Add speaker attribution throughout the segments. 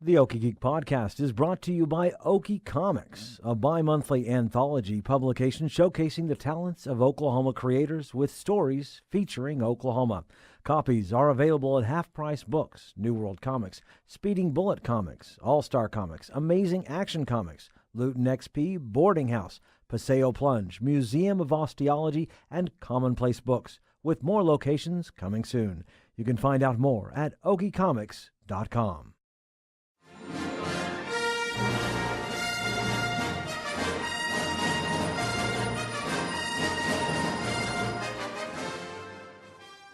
Speaker 1: The Okie Geek Podcast is brought to you by Okie Comics, a bi-monthly anthology publication showcasing the talents of Oklahoma creators with stories featuring Oklahoma. Copies are available at Half Price Books, New World Comics, Speeding Bullet Comics, All-Star Comics, Amazing Action Comics, Luton XP, Boarding House, Paseo Plunge, Museum of Osteology, and Commonplace Books, with more locations coming soon. You can find out more at okiecomics.com.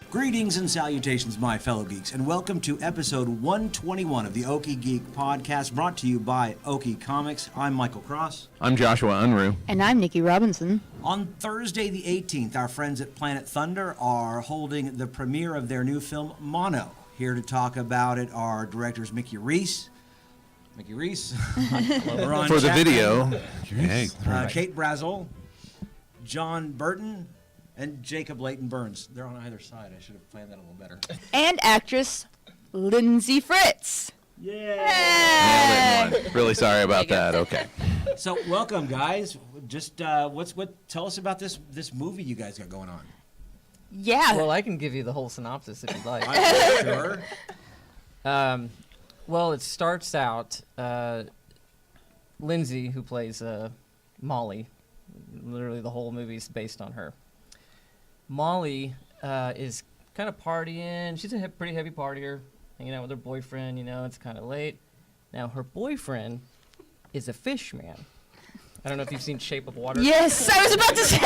Speaker 2: Greetings and salutations, my fellow geeks, and welcome to episode 121 of the Okie Geek Podcast, brought to you by Okie Comics. I'm Michael Cross.
Speaker 3: I'm Joshua Unruh.
Speaker 4: And I'm Nikki Robinson.
Speaker 2: On Thursday the 18th, our friends at Planet Thunder are holding the premiere of their new film, Mono. Here to talk about it are directors Mickey Reece, Laron
Speaker 3: For the
Speaker 2: Chapman,
Speaker 3: video.
Speaker 5: Hey,
Speaker 2: Cait Brasel, John Burton, and Jacob Leighton Burns. They're on either side. I should have planned that a little better.
Speaker 4: And actress Lindsay Fritts.
Speaker 2: Yeah.
Speaker 3: Really sorry about that. Okay.
Speaker 2: So welcome, guys. Just tell us about this movie you guys got going on.
Speaker 4: Yeah.
Speaker 6: Well, I can give you the whole synopsis if you'd like.
Speaker 2: Sure.
Speaker 6: Well, it starts out, Lindsay, who plays Molly, literally the whole movie's based on her. Molly is kind of partying. She's a pretty heavy partier, hanging out with her boyfriend, it's kind of late. Now, her boyfriend is a fish man. I don't know if you've seen Shape of Water.
Speaker 4: Yes, I was about to say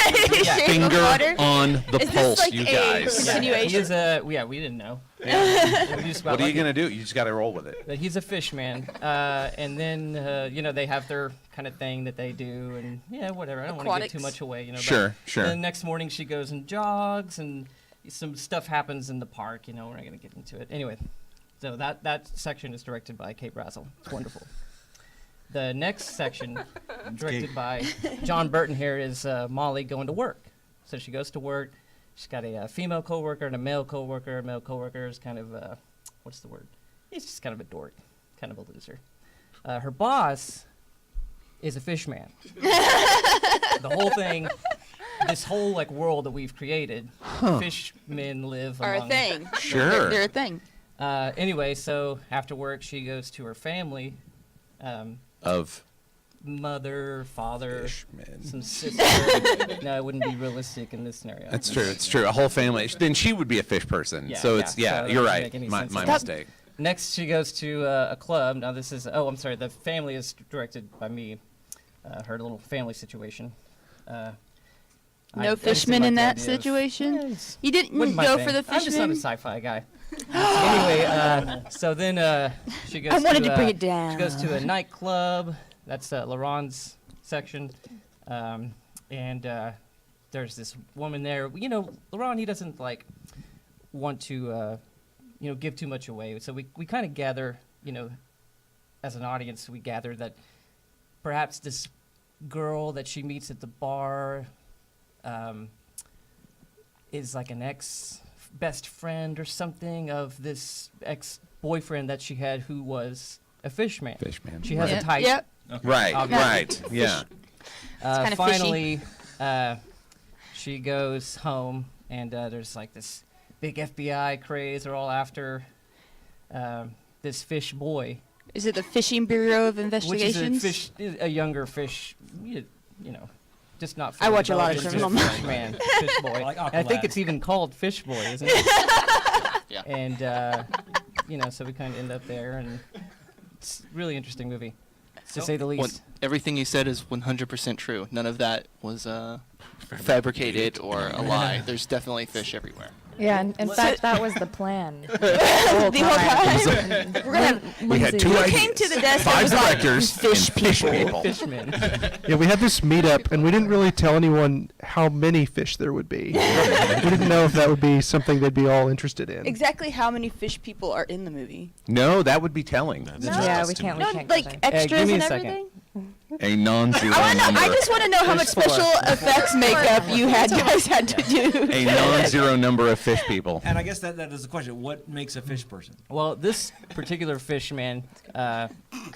Speaker 4: Shape
Speaker 3: Finger
Speaker 4: of Water.
Speaker 3: on the
Speaker 4: Is
Speaker 3: pulse,
Speaker 4: this like
Speaker 3: you
Speaker 4: a
Speaker 3: guys.
Speaker 4: continuation?
Speaker 6: He is we didn't know. We just got
Speaker 3: What are you
Speaker 6: lucky.
Speaker 3: going to do? You just got to roll with it.
Speaker 6: But he's a fish man. And then, they have their kind of thing that they do. And, whatever. I don't want to give too much away,
Speaker 3: Sure,
Speaker 6: but
Speaker 3: sure.
Speaker 6: The next morning she goes and jogs, and some stuff happens in the park. We're not going to get into it. Anyway, so that section is directed by Cait Brasel. It's wonderful. The next section, directed by John Burton here, is Molly going to work. So she goes to work. She's got a female coworker and a male coworker. Male coworker is kind of, what's the word? He's just kind of a dork, kind of a loser. Her boss is a fish man. The whole thing, this whole world that we've created, fishmen live
Speaker 4: Are
Speaker 6: among.
Speaker 4: a thing.
Speaker 3: Sure.
Speaker 4: They're a thing.
Speaker 6: Anyway, so after work she goes to her family.
Speaker 3: Of
Speaker 6: Mother, father,
Speaker 3: fishmen.
Speaker 6: some sister. No, it wouldn't be realistic in this scenario.
Speaker 3: That's true. It's true. A whole family. Then she would be a fish person.
Speaker 6: Yeah,
Speaker 3: so
Speaker 6: yeah.
Speaker 3: it's,
Speaker 6: So
Speaker 3: yeah,
Speaker 6: that
Speaker 3: you're
Speaker 6: doesn't
Speaker 3: right.
Speaker 6: make any
Speaker 3: My
Speaker 6: sense.
Speaker 3: mistake.
Speaker 6: Next, she goes to a club. Now, this is, the family is directed by me. Her little family situation.
Speaker 4: No fishmen in that situation? You didn't go for the
Speaker 6: I'm just not a
Speaker 4: fishmen?
Speaker 6: sci-fi guy. Anyway, so then she goes
Speaker 4: I wanted to bring
Speaker 6: uh,
Speaker 4: it down.
Speaker 6: She goes to a nightclub. That's Laron's section. And there's this woman there. Laron, he doesn't want to give too much away. So we kind of gather, as an audience, we gather that perhaps this girl that she meets at the bar is like an ex-best friend or something of this ex-boyfriend that she had who was a fishman.
Speaker 3: Fishman.
Speaker 6: She has
Speaker 4: Yeah.
Speaker 6: a type.
Speaker 4: Yep.
Speaker 3: Right,
Speaker 6: Obviously.
Speaker 3: right. Yeah.
Speaker 4: kinda
Speaker 6: Finally, she goes home, and there's this big FBI craze. They're all after this fish boy,
Speaker 4: Is it the Fishing Bureau of
Speaker 6: which
Speaker 4: Investigations?
Speaker 6: is a younger fish, just not.
Speaker 4: I watch a lot of
Speaker 6: just
Speaker 4: criminal
Speaker 6: fish man, fish boy.
Speaker 2: Like
Speaker 6: And I think
Speaker 2: Aqualad.
Speaker 6: it's even called Fish Boy, isn't it?
Speaker 5: Yeah.
Speaker 6: And so we kind of end up there, and it's a really interesting movie, to say the least.
Speaker 5: Everything you said is 100% true. None of that was fabricated or a lie. There's definitely fish everywhere.
Speaker 7: Yeah, in fact, that was the plan.
Speaker 4: the whole time. We're gonna have
Speaker 3: We had two
Speaker 4: Who
Speaker 3: ideas.
Speaker 4: came to the desk and
Speaker 3: 5
Speaker 4: was like,
Speaker 3: directors
Speaker 4: fish
Speaker 3: and fish
Speaker 4: people.
Speaker 3: people.
Speaker 6: Fishman.
Speaker 8: Yeah, we had this meetup, and we didn't really tell anyone how many fish there would be. We didn't know if that would be something they'd be all interested in.
Speaker 4: Exactly how many fish people are in the movie?
Speaker 3: No, that would be telling.
Speaker 7: Yeah, we can't.
Speaker 4: No,
Speaker 7: We can't
Speaker 4: like
Speaker 7: go there.
Speaker 4: extras
Speaker 6: give me
Speaker 4: and
Speaker 6: a second.
Speaker 4: everything?
Speaker 3: A non-zero number.
Speaker 4: I just want to know how much special effects makeup you guys had to do.
Speaker 3: A non-zero number of fish people.
Speaker 2: And I guess that is the question. What makes a fish person?
Speaker 6: Well, this particular fish man,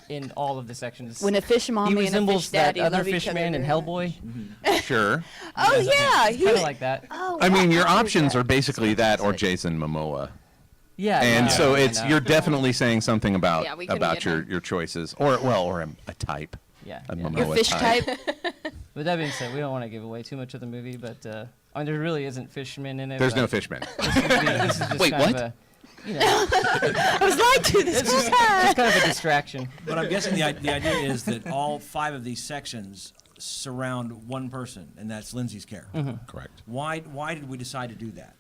Speaker 6: in all of the sections,
Speaker 4: When a fish mommy
Speaker 6: he
Speaker 4: and a
Speaker 6: resembles
Speaker 4: fish
Speaker 6: that
Speaker 4: daddy
Speaker 6: other
Speaker 4: love each
Speaker 6: fish
Speaker 4: other
Speaker 6: man in
Speaker 4: very
Speaker 6: Hellboy.
Speaker 3: Sure.
Speaker 4: Oh yeah,
Speaker 6: Kind of like that.
Speaker 4: Oh,
Speaker 3: I mean, your
Speaker 4: wow.
Speaker 3: options are basically that or Jason Momoa.
Speaker 6: Yeah.
Speaker 3: And
Speaker 6: no,
Speaker 3: so
Speaker 6: I
Speaker 3: it's
Speaker 6: know.
Speaker 3: you're definitely saying something about
Speaker 4: Yeah, we couldn't get
Speaker 3: your choices, or a type.
Speaker 6: Yeah.
Speaker 3: A
Speaker 6: yeah.
Speaker 3: Momoa
Speaker 4: Your fish type.
Speaker 6: With that being said, we don't want to give away too much of the movie, but I mean, there really isn't fishmen in it.
Speaker 3: There's
Speaker 6: but
Speaker 3: no fishmen.
Speaker 6: This is just
Speaker 3: Wait,
Speaker 6: kind
Speaker 3: what?
Speaker 6: Of a, you know,
Speaker 4: I was lied to this
Speaker 6: it's
Speaker 4: whole
Speaker 6: just
Speaker 4: time.
Speaker 6: kind of a distraction.
Speaker 2: But I'm guessing the idea is that all 5 of these sections surround one person, and that's Lindsay's character.
Speaker 3: Correct.
Speaker 2: Why did we decide to do that?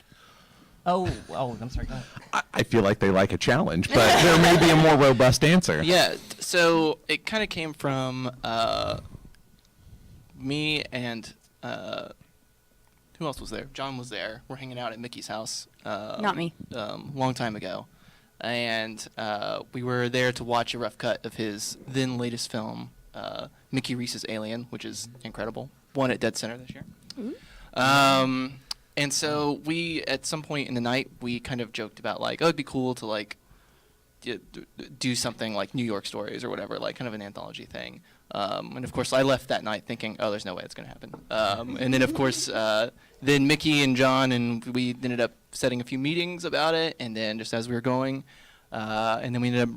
Speaker 6: Oh, I'm sorry. Go ahead.
Speaker 3: I feel like they like a challenge, but there may be a more robust answer.
Speaker 5: Yeah, so it kind of came from me and who else was there? John was there. We're hanging out at Mickey's house.
Speaker 4: Not me.
Speaker 5: Long time ago. And we were there to watch a rough cut of his then latest film, Mickey Reece's Alien, which is incredible. Won at Dead Center this year. And so we, at some point in the night, we kind of joked about, like, oh, it'd be cool to, like, do something like New York Stories or whatever, like kind of an anthology thing. And, of course, I left that night thinking, oh, there's no way it's going to happen. And then, of course, then Mickey and John and we ended up setting a few meetings about it, and then just as we were going, and then we ended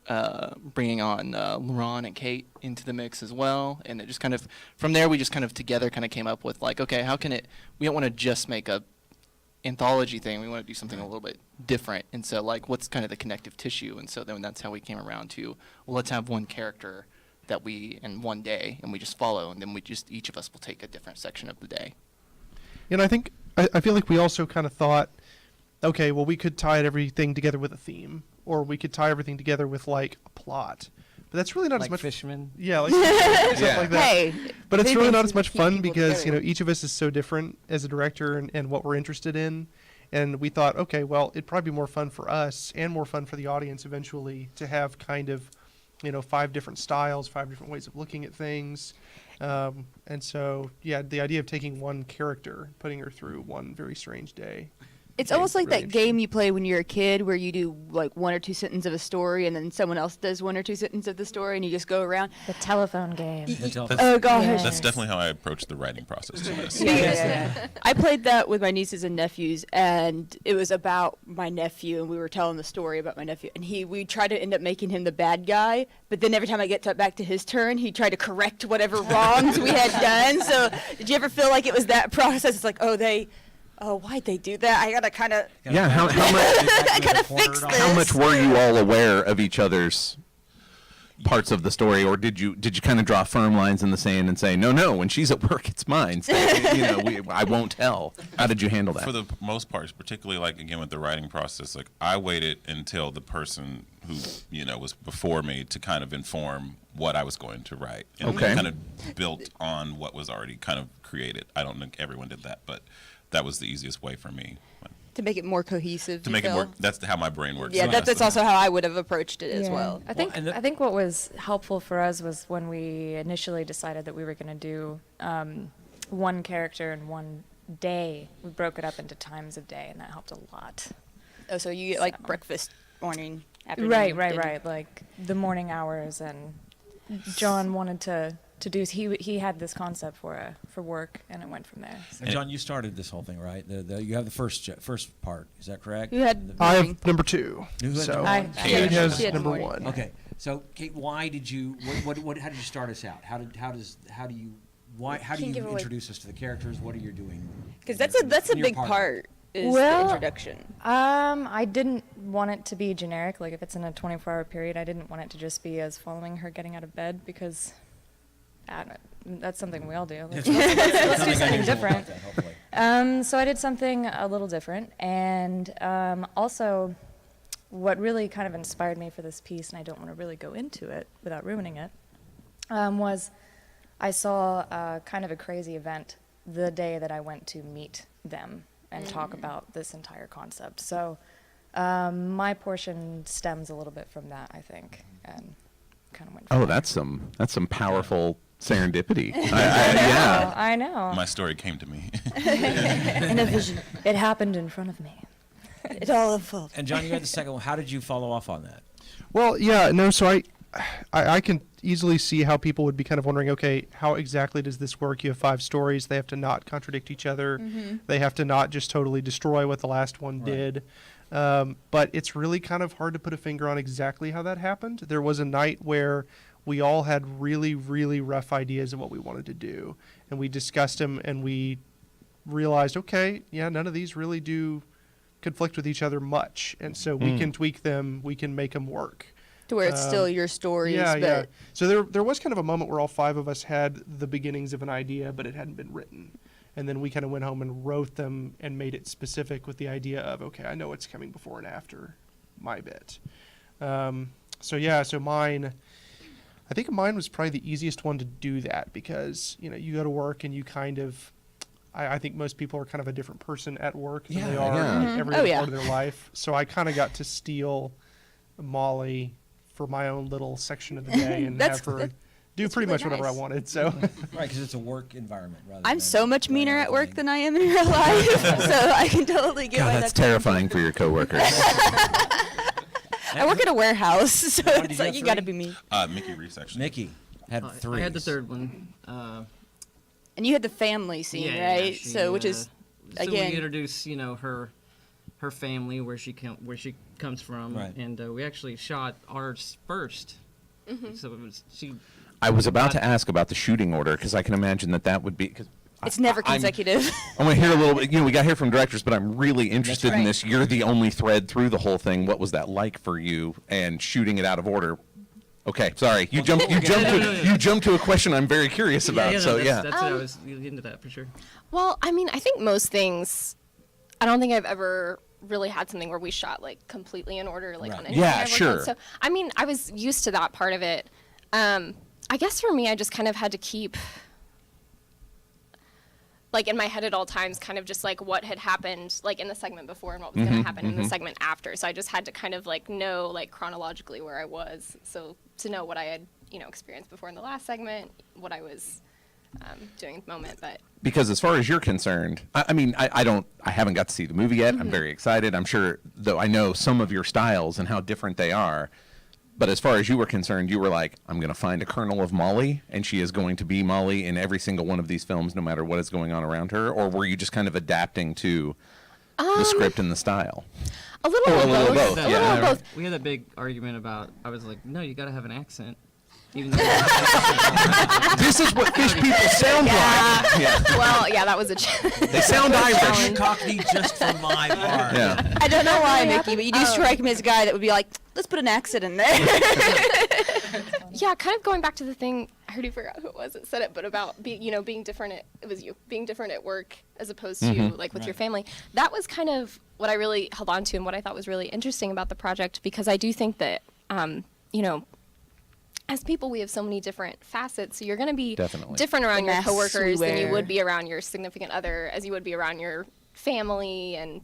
Speaker 5: up bringing on Laron and Cait into the mix as well, and it just kind of from there we just kind of together kind of came up with like, okay, how can it? We don't want to just make a anthology thing. We want to do something a little bit different, and so like, what's kind of the connective tissue? And so then that's how we came around to, well, let's have one character that we in one day, and we just follow, and then we just each of us will take a different section of the day.
Speaker 8: And I think I feel like we also kind of thought, okay, well, we could tie everything together with a theme, or we could tie everything together with like a plot. But that's really not
Speaker 6: Like
Speaker 8: as much
Speaker 6: fishermen.
Speaker 8: Yeah, like stuff like that.
Speaker 4: Hey,
Speaker 8: But it's
Speaker 4: they
Speaker 8: really
Speaker 4: make
Speaker 8: not as
Speaker 4: some
Speaker 8: much
Speaker 4: cute
Speaker 8: fun
Speaker 4: people
Speaker 8: because,
Speaker 4: together.
Speaker 8: each of us is so different as a director and what we're interested in. And we thought, okay, well, it'd probably be more fun for us and more fun for the audience eventually to have kind of, 5 different styles, 5 different ways of looking at things. And so, yeah, the idea of taking one character, putting her through one very strange day.
Speaker 4: It's almost like
Speaker 8: really
Speaker 4: that game you play when you're a kid where you do like 1 or 2 sentences of a story and then someone else does 1 or 2 sentences of the story and you just go around.
Speaker 7: The telephone game.
Speaker 4: Oh gosh.
Speaker 7: Yeah.
Speaker 9: That's definitely how I approach the writing process to this.
Speaker 4: Yeah. I played that with my nieces and nephews, and it was about my nephew, and we were telling the story about my nephew, and we tried to end up making him the bad guy, but then every time I get back to his turn, he tried to correct whatever wrongs we had done. So did you ever feel like it was that process? It's like, why'd they do that? I gotta kind of.
Speaker 3: Yeah, how much were you all aware of each other's parts of the story, or did you kind of draw firm lines in the sand and say, no, when she's at work, it's mine. So, I won't tell. How did you handle that?
Speaker 9: For the most part, particularly like again with the writing process, like I waited until the person who was before me to kind of inform what I was going to write, and
Speaker 3: Okay.
Speaker 9: kind of built on what was already kind of created. I don't think everyone did that, but that was the easiest way for me.
Speaker 4: To make it more cohesive.
Speaker 9: To make it more, that's how my brain works.
Speaker 4: Yeah,
Speaker 9: So
Speaker 4: that's also how I would have approached it as
Speaker 7: Yeah.
Speaker 4: well.
Speaker 7: I think
Speaker 2: and
Speaker 7: I think what was helpful for us was when we initially decided that we were going to do one character in one day. We broke it up into times of day, and that helped a lot.
Speaker 4: Oh, so you get like breakfast, morning, afternoon.
Speaker 7: Right.
Speaker 4: dinner.
Speaker 7: Like the morning hours, and John wanted to do. He had this concept for work, and it went from there. So.
Speaker 2: And John, you started this whole thing, right? You have the first part. Is that correct?
Speaker 4: You had
Speaker 8: I
Speaker 4: morning.
Speaker 8: have number 2.
Speaker 2: You had
Speaker 8: So
Speaker 2: number
Speaker 7: I-
Speaker 2: one?
Speaker 8: Cait has
Speaker 4: She had
Speaker 8: number
Speaker 4: morning.
Speaker 8: 1.
Speaker 2: Okay, so Cait, why did you? How did you start us out? How do you
Speaker 4: give away-
Speaker 2: introduce us to the characters? What are you doing?
Speaker 4: Because that's a
Speaker 2: in your
Speaker 4: big
Speaker 2: part?
Speaker 4: part. Is
Speaker 7: Well,
Speaker 4: the introduction.
Speaker 7: I didn't want it to be generic. Like if it's in a 24-hour period, I didn't want it to just be as following her getting out of bed because that's something we all do. Let's do something different. So I did something a little different, and also what really kind of inspired me for this piece, and I don't want to really go into it without ruining it, was I saw kind of a crazy event the day that I went to meet them and talk about this entire concept. So my portion stems a little bit from that, I think, and kind of went.
Speaker 3: Oh, that's some powerful serendipity.
Speaker 7: Yeah, I know.
Speaker 9: My story came to me.
Speaker 7: In a vision, it happened in front of me.
Speaker 2: It all unfolded. And John, you had the second one. How did you follow off on that?
Speaker 8: Well, yeah, no. So I can easily see how people would be kind of wondering, okay, how exactly does this work? You have 5 stories. They have to not contradict each other. They have to not just totally destroy what the last one did. But it's really kind of hard to put a finger on exactly how that happened. There was a night where we all had really, really rough ideas of what we wanted to do. And we discussed them and we realized, okay, yeah, none of these really do conflict with each other much. And so we can tweak them. We can make them work.
Speaker 4: To where it's still your stories.
Speaker 8: Yeah. So there was kind of a moment where all 5 of us had the beginnings of an idea, but it hadn't been written. And then we kind of went home and wrote them and made it specific with the idea of, okay, I know what's coming before and after my bit. So mine, I think mine was probably the easiest one to do that because, you go to work and you kind of, I think most people are kind of a different person at work than they are in every other part of their life. So I kind of got to steal Molly for my own little section of the day and have her do pretty much whatever I wanted. So
Speaker 2: right, because it's a work environment.
Speaker 4: I'm so much meaner at work than I am in real life, so I can totally get why
Speaker 3: that's terrifying for your coworkers.
Speaker 4: I work at a warehouse, so it's like you got to be me.
Speaker 9: Mickey Reece, actually.
Speaker 2: Mickey had 3.
Speaker 6: I had the third one.
Speaker 4: And you had the family scene, right?
Speaker 6: She,
Speaker 4: so which is
Speaker 6: so
Speaker 4: again
Speaker 6: we introduce her family, where she comes from,
Speaker 2: right.
Speaker 6: And we actually shot ours first. So it was
Speaker 3: I was about to ask about the shooting order because I can imagine that would be.
Speaker 4: It's never consecutive.
Speaker 3: I want to hear a little bit. We got here from directors, but I'm really interested in this. You're the only thread through the whole thing. What was that like for you? And shooting it out of order. Okay, sorry. You jumped to a question I'm very curious about.
Speaker 6: That's what I was into that for sure.
Speaker 10: Well, I mean, I think most things. I don't think I've ever really had something where we shot like completely in order, like on anything I worked on. So I mean, I was used to that part of it. I guess for me, I just kind of had to keep, like, in my head at all times, kind of just, like, what had happened, like, in the segment before and what was going to happen in the segment after. So I just had to kind of, like, know, like, chronologically where I was. So to know what I had, experienced before in the last segment, what I was doing at the moment. But
Speaker 3: because as far as you're concerned, I mean, I haven't got to see the movie yet. I'm very excited. I'm sure, though I know some of your styles and how different they are. But as far as you were concerned, you were like, I'm going to find a kernel of Molly, and she is going to be Molly in every single one of these films, no matter what is going on around her? Or were you just kind of adapting to the script and the style?
Speaker 10: A little of both. A little of both.
Speaker 6: We had a big argument about, I was like, no, you got to have an accent. Even though
Speaker 3: this is what fish people sound like.
Speaker 10: Yeah. Well, yeah, that was a
Speaker 3: they sound Irish.
Speaker 2: Cockney just for my part.
Speaker 3: Yeah.
Speaker 4: I don't know why, Mickey, but you do strike me as a guy that would be like, let's put an accent in there.
Speaker 10: Yeah, kind of going back to the thing, I already forgot who it was that said it, but about being different being different at work as opposed to like with your family. That was kind of what I really held on to and what I thought was really interesting about the project, because I do think that as people, we have so many different facets. So you're going to be different around your coworkers than you would be around your significant other, as you would be around your family and,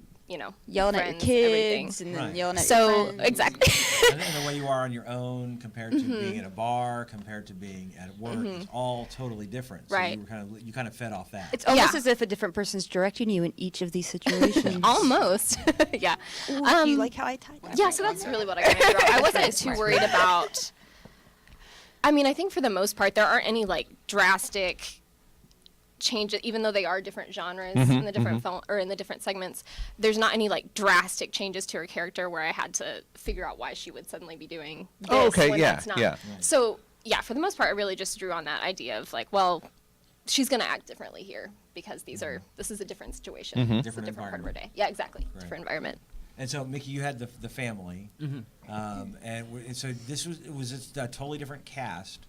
Speaker 4: yelling
Speaker 10: friends,
Speaker 4: at your kids
Speaker 10: everything.
Speaker 4: and then yelling at your friends.
Speaker 10: Exactly.
Speaker 2: And then the way you are on your own compared to being in a bar, compared to being at work, is all totally different. So
Speaker 10: Right.
Speaker 2: you kind of fed off that.
Speaker 4: It's almost as if a different person's directing you in each of these situations.
Speaker 10: Almost. Yeah.
Speaker 4: Do you like how I tied that?
Speaker 10: Yeah, so that's really what I wanted to draw. I wasn't too worried about. I mean, I think for the most part, there aren't any like drastic changes, even though they are different genres in the different film or in the different segments. There's not any like drastic changes to her character where I had to figure out why she would suddenly be doing this when that's not.
Speaker 3: Yeah.
Speaker 10: So yeah, for the most part, I really just drew on that idea of like, well, she's gonna act differently here because this is a different situation. It's a different part of her day. Yeah, exactly.
Speaker 2: Right.
Speaker 10: Different environment.
Speaker 2: And so, Mickey, you had the family, and so this was a totally different cast.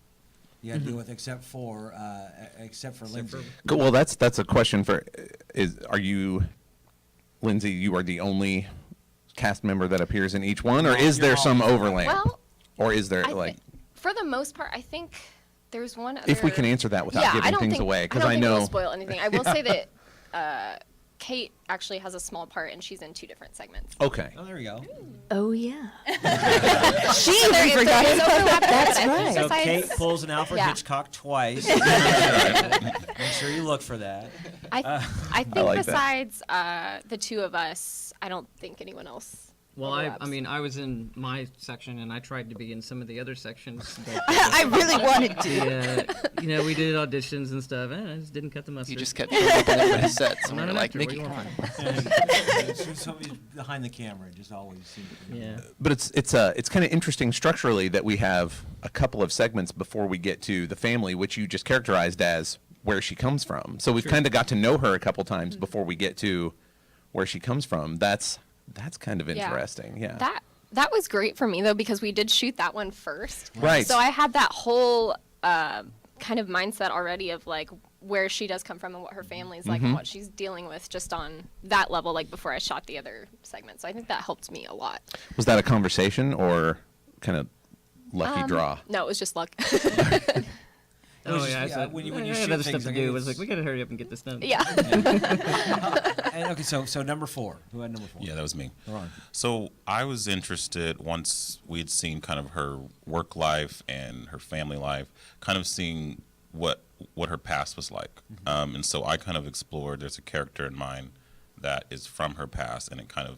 Speaker 2: You had to deal with except for Lindsay.
Speaker 3: Well, that's a question for. Are you, Lindsay? You are the only cast member that appears in each one, or is there some overlap?
Speaker 10: Well,
Speaker 3: or is there
Speaker 10: for the most part, I think there's one other.
Speaker 3: If we can answer that without giving things away, because I know.
Speaker 10: I don't think we'll spoil anything. I will say that Cait actually has a small part, and she's in 2 different segments.
Speaker 3: Okay.
Speaker 2: Oh, there we go.
Speaker 4: Oh yeah.
Speaker 10: She even forgot. That's
Speaker 4: right.
Speaker 2: So Cait pulls an Alfred
Speaker 10: Yeah.
Speaker 2: Hitchcock twice. Make sure you look for that.
Speaker 10: I think
Speaker 3: like that.
Speaker 10: besides the 2 of us, I don't think anyone else.
Speaker 6: Well,
Speaker 10: overlaps.
Speaker 6: I mean, I was in my section, and I tried to be in some of the other sections. But,
Speaker 4: I really wanted to.
Speaker 6: yeah, we did auditions and stuff. I just didn't cut the mustard.
Speaker 5: You just kept showing up in everybody's sets, and
Speaker 6: I'm
Speaker 5: we
Speaker 6: not
Speaker 5: were
Speaker 6: an
Speaker 5: like,
Speaker 6: actor,
Speaker 5: Mickey,
Speaker 6: what
Speaker 5: come
Speaker 6: do you
Speaker 5: on.
Speaker 2: It's somebody behind the camera. It just always seems.
Speaker 6: Yeah.
Speaker 3: But it's kind of interesting structurally that we have a couple of segments before we get to the family, which you just characterized as where she comes from. So we've kind of got to know her a couple times before we get to where she comes from. That's kind of
Speaker 10: Yeah.
Speaker 3: interesting. Yeah.
Speaker 10: That was great for me though, because we did shoot that one first.
Speaker 3: Right.
Speaker 10: So I had that whole kind of mindset already of like where she does come from and what her family's like and what she's dealing with just on that level, like before I shot the other segment. So I think that helped me a lot.
Speaker 3: Was that a conversation or kind of lucky draw?
Speaker 10: No, it was just luck.
Speaker 2: It was
Speaker 6: Oh
Speaker 2: just-
Speaker 6: yeah, I
Speaker 2: yeah,
Speaker 6: said,
Speaker 2: when you
Speaker 6: I
Speaker 2: shoot
Speaker 6: had other
Speaker 2: things,
Speaker 6: stuff to
Speaker 2: like,
Speaker 6: do. It was
Speaker 2: it's-
Speaker 6: like, we gotta hurry up and get this done.
Speaker 10: Yeah.
Speaker 2: And, okay, so number 4. Who had number 4?
Speaker 9: Yeah, that was me.
Speaker 2: Laron.
Speaker 9: So I was interested once we'd seen kind of her work life and her family life, kind of seeing what her past was like. And so I kind of explored. There's a character in mind that is from her past, and it kind of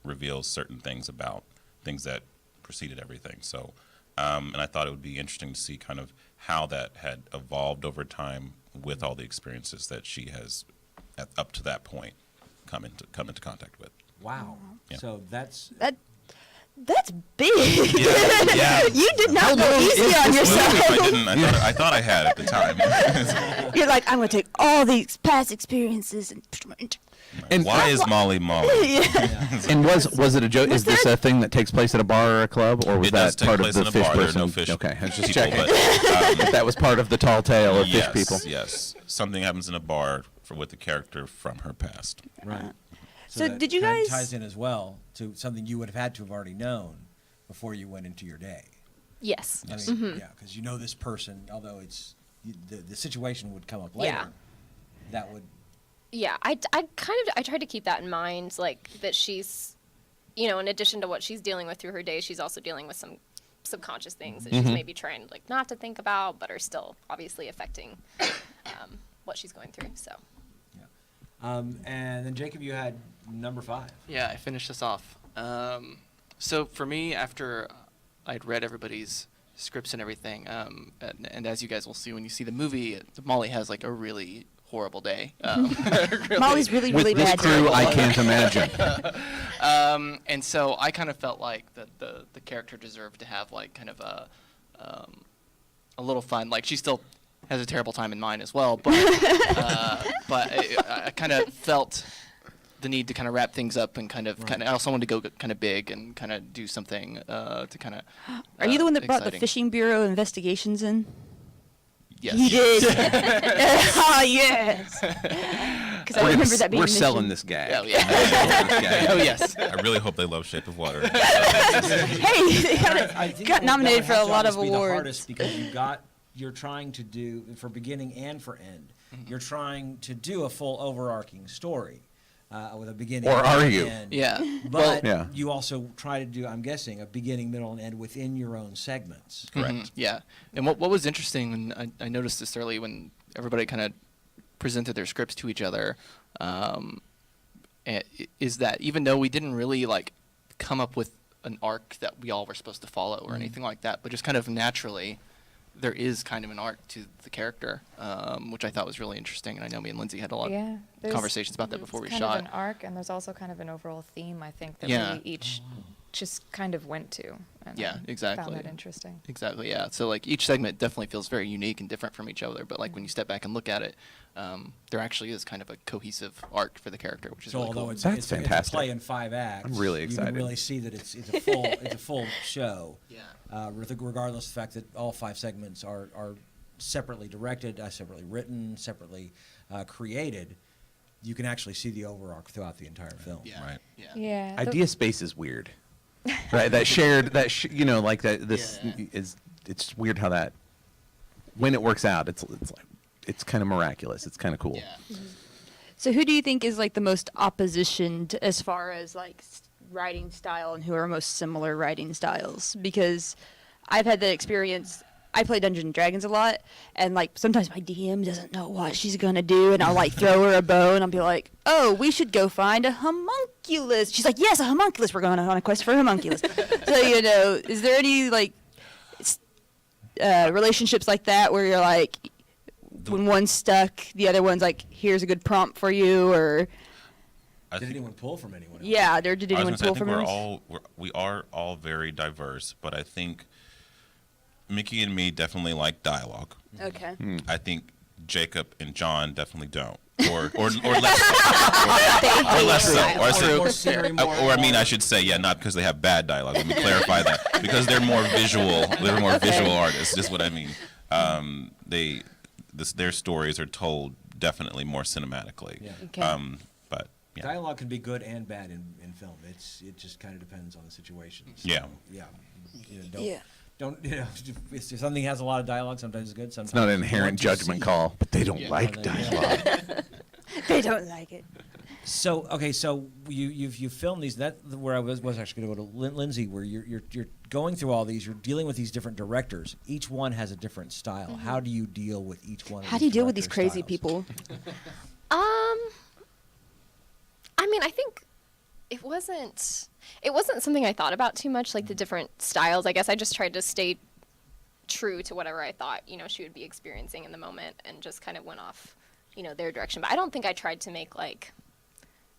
Speaker 9: reveals certain things about things that preceded everything. So, and I thought it would be interesting to see kind of how that had evolved over time with all the experiences that she has up to that point come into contact with.
Speaker 2: Wow.
Speaker 9: Yeah.
Speaker 2: So that's
Speaker 4: That's big.
Speaker 9: Yeah.
Speaker 4: You did not go easy on
Speaker 9: Well,
Speaker 4: yourself.
Speaker 9: if I didn't, I thought I had at the time.
Speaker 4: You're like, I'm going to take all these past experiences and.
Speaker 3: And
Speaker 9: why is Molly Molly?
Speaker 3: And was it a joke? Is this a thing that takes place at a bar or a club, or was
Speaker 9: It does
Speaker 3: that
Speaker 9: take
Speaker 3: part
Speaker 9: place
Speaker 3: of
Speaker 9: in
Speaker 3: the
Speaker 9: a
Speaker 3: fish
Speaker 9: bar. There are
Speaker 3: person?
Speaker 9: no fish
Speaker 3: Okay, I was just
Speaker 9: people,
Speaker 3: checking.
Speaker 9: but,
Speaker 3: If that was part of the tall tale of
Speaker 9: yes,
Speaker 3: fish people.
Speaker 9: yes. Something happens in a bar with the character from her past.
Speaker 2: right.
Speaker 4: So
Speaker 2: that
Speaker 4: did you
Speaker 2: kind of
Speaker 4: guys-
Speaker 2: ties in as well to something you would have had to have already known before you went into your day.
Speaker 10: Yes.
Speaker 2: I mean, yeah, because you know this person, although the situation would come up later.
Speaker 10: Yeah.
Speaker 2: That would.
Speaker 10: Yeah, I tried to keep that in mind, like that she's, in addition to what she's dealing with through her day, she's also dealing with some subconscious things that she's maybe trying like not to think about, but are still obviously affecting what she's going through. So.
Speaker 2: And then Jacob, you had number 5.
Speaker 5: Yeah, I finished this off. So for me, after I'd read everybody's scripts and everything, and as you guys will see when you see the movie, Molly has like a really horrible day.
Speaker 4: Molly's really,
Speaker 3: With
Speaker 4: really
Speaker 3: this
Speaker 4: bad.
Speaker 3: crew, I can't imagine.
Speaker 5: And so I kind of felt like the character deserved to have like kind of a little fun. Like she still has a terrible time in mine as well, but I kind of felt the need to kind of wrap things up and kind of I also wanted to go kind of big and kind of do something to kind of.
Speaker 4: Are you the one that brought the
Speaker 5: exciting.
Speaker 4: Fishing Bureau investigations in?
Speaker 5: Yes.
Speaker 4: You did. Oh, yes. Because I remember that being
Speaker 3: We're
Speaker 4: mentioned.
Speaker 3: selling this guy.
Speaker 5: Oh yeah. Oh yes.
Speaker 9: I really hope they love Shape of Water.
Speaker 4: Hey,
Speaker 2: I think
Speaker 4: got
Speaker 2: that
Speaker 4: nominated
Speaker 2: would
Speaker 4: for a
Speaker 2: have to
Speaker 4: lot of
Speaker 2: almost be the
Speaker 4: awards.
Speaker 2: hardest because you're trying to do for beginning and for end. You're trying to do a full overarching story with a beginning.
Speaker 3: Or are
Speaker 2: and
Speaker 3: you?
Speaker 2: end.
Speaker 5: Yeah.
Speaker 2: But
Speaker 3: Yeah.
Speaker 2: you also try to do, I'm guessing, a beginning, middle, and end within your own segments.
Speaker 5: Correct. Yeah. And what was interesting, and I noticed this early when everybody kind of presented their scripts to each other, is that even though we didn't really like come up with an arc that we all were supposed to follow or anything like that, but just kind of naturally, there is kind of an arc to the character, which I thought was really interesting. And I know me and Lindsay had a lot
Speaker 7: Yeah,
Speaker 5: of
Speaker 7: there's-
Speaker 5: conversations about that before we
Speaker 7: kind
Speaker 5: shot.
Speaker 7: of an arc, and there's also kind of an overall theme, I think, that
Speaker 5: Yeah.
Speaker 7: we each just kind of went to. And
Speaker 5: Yeah,
Speaker 7: I
Speaker 5: exactly.
Speaker 7: Found that interesting.
Speaker 5: Exactly, yeah. So like each segment definitely feels very unique and different from each other, but like when you step back and look at it, there actually is kind of a cohesive arc for the character, which is
Speaker 2: So
Speaker 5: really
Speaker 2: although
Speaker 5: cool.
Speaker 2: it's
Speaker 3: That's
Speaker 2: it's a
Speaker 3: fantastic.
Speaker 2: play in 5 acts,
Speaker 3: I'm really
Speaker 2: You
Speaker 3: excited.
Speaker 2: can really see that it's a full show.
Speaker 5: Yeah.
Speaker 2: Regardless of the fact that all 5 segments are separately directed, separately written, separately created, you can actually see the overarc throughout the entire film.
Speaker 5: Yeah.
Speaker 9: Right.
Speaker 5: Yeah.
Speaker 7: Yeah.
Speaker 3: Idea space is weird, right? That shared, like that. This
Speaker 5: Yeah.
Speaker 3: it's weird how that when it works out, it's like it's kind of miraculous. It's kind of cool.
Speaker 5: Yeah.
Speaker 4: So who do you think is like the most opposition as far as like writing style, and who are most similar writing styles? Because I've had the experience. I play Dungeons and Dragons a lot, and like sometimes my DM doesn't know what she's gonna do, and I'll like throw her a bone, and I'll be like, "Oh, we should go find a homunculus." She's like, "Yes, a homunculus. We're going on a quest for a homunculus." So is there any like relationships like that where you're like, when one's stuck, the other one's like, "Here's a good prompt for you," or
Speaker 2: did anyone pull from anyone else?
Speaker 4: Yeah, did anyone pull from
Speaker 9: anyone?
Speaker 4: else?
Speaker 9: We are all very diverse, but I think Mickey and me definitely like dialogue.
Speaker 4: Okay.
Speaker 9: I think Jacob and John definitely don't, or less so. Or less so. Or I mean, I should say, not because they have bad dialogue. Let me clarify that, because they're more visual. They're more visual artists. Just what I mean. Their stories are told definitely more cinematically.
Speaker 2: Yeah.
Speaker 4: Okay.
Speaker 9: But yeah.
Speaker 2: Dialogue can be good and bad in film. It just kind of depends on the situation. So,
Speaker 9: Yeah.
Speaker 2: Yeah. Don't if something has a lot of dialogue, sometimes it's good. Sometimes
Speaker 3: It's not an inherent judgment call, but they don't like dialogue.
Speaker 4: They don't like it.
Speaker 2: So you filmed these. That where I was actually going to go to Lindsay, where you're going through all these. You're dealing with these different directors. Each one has a different style.
Speaker 4: Mm-hmm.
Speaker 2: How do you deal with each one?
Speaker 4: How do you deal with these crazy people?
Speaker 10: I mean, I think it wasn't something I thought about too much, like the different styles. I guess I just tried to stay true to whatever I thought, she would be experiencing in the moment, and just kind of went off, their direction. But I don't think I tried to make like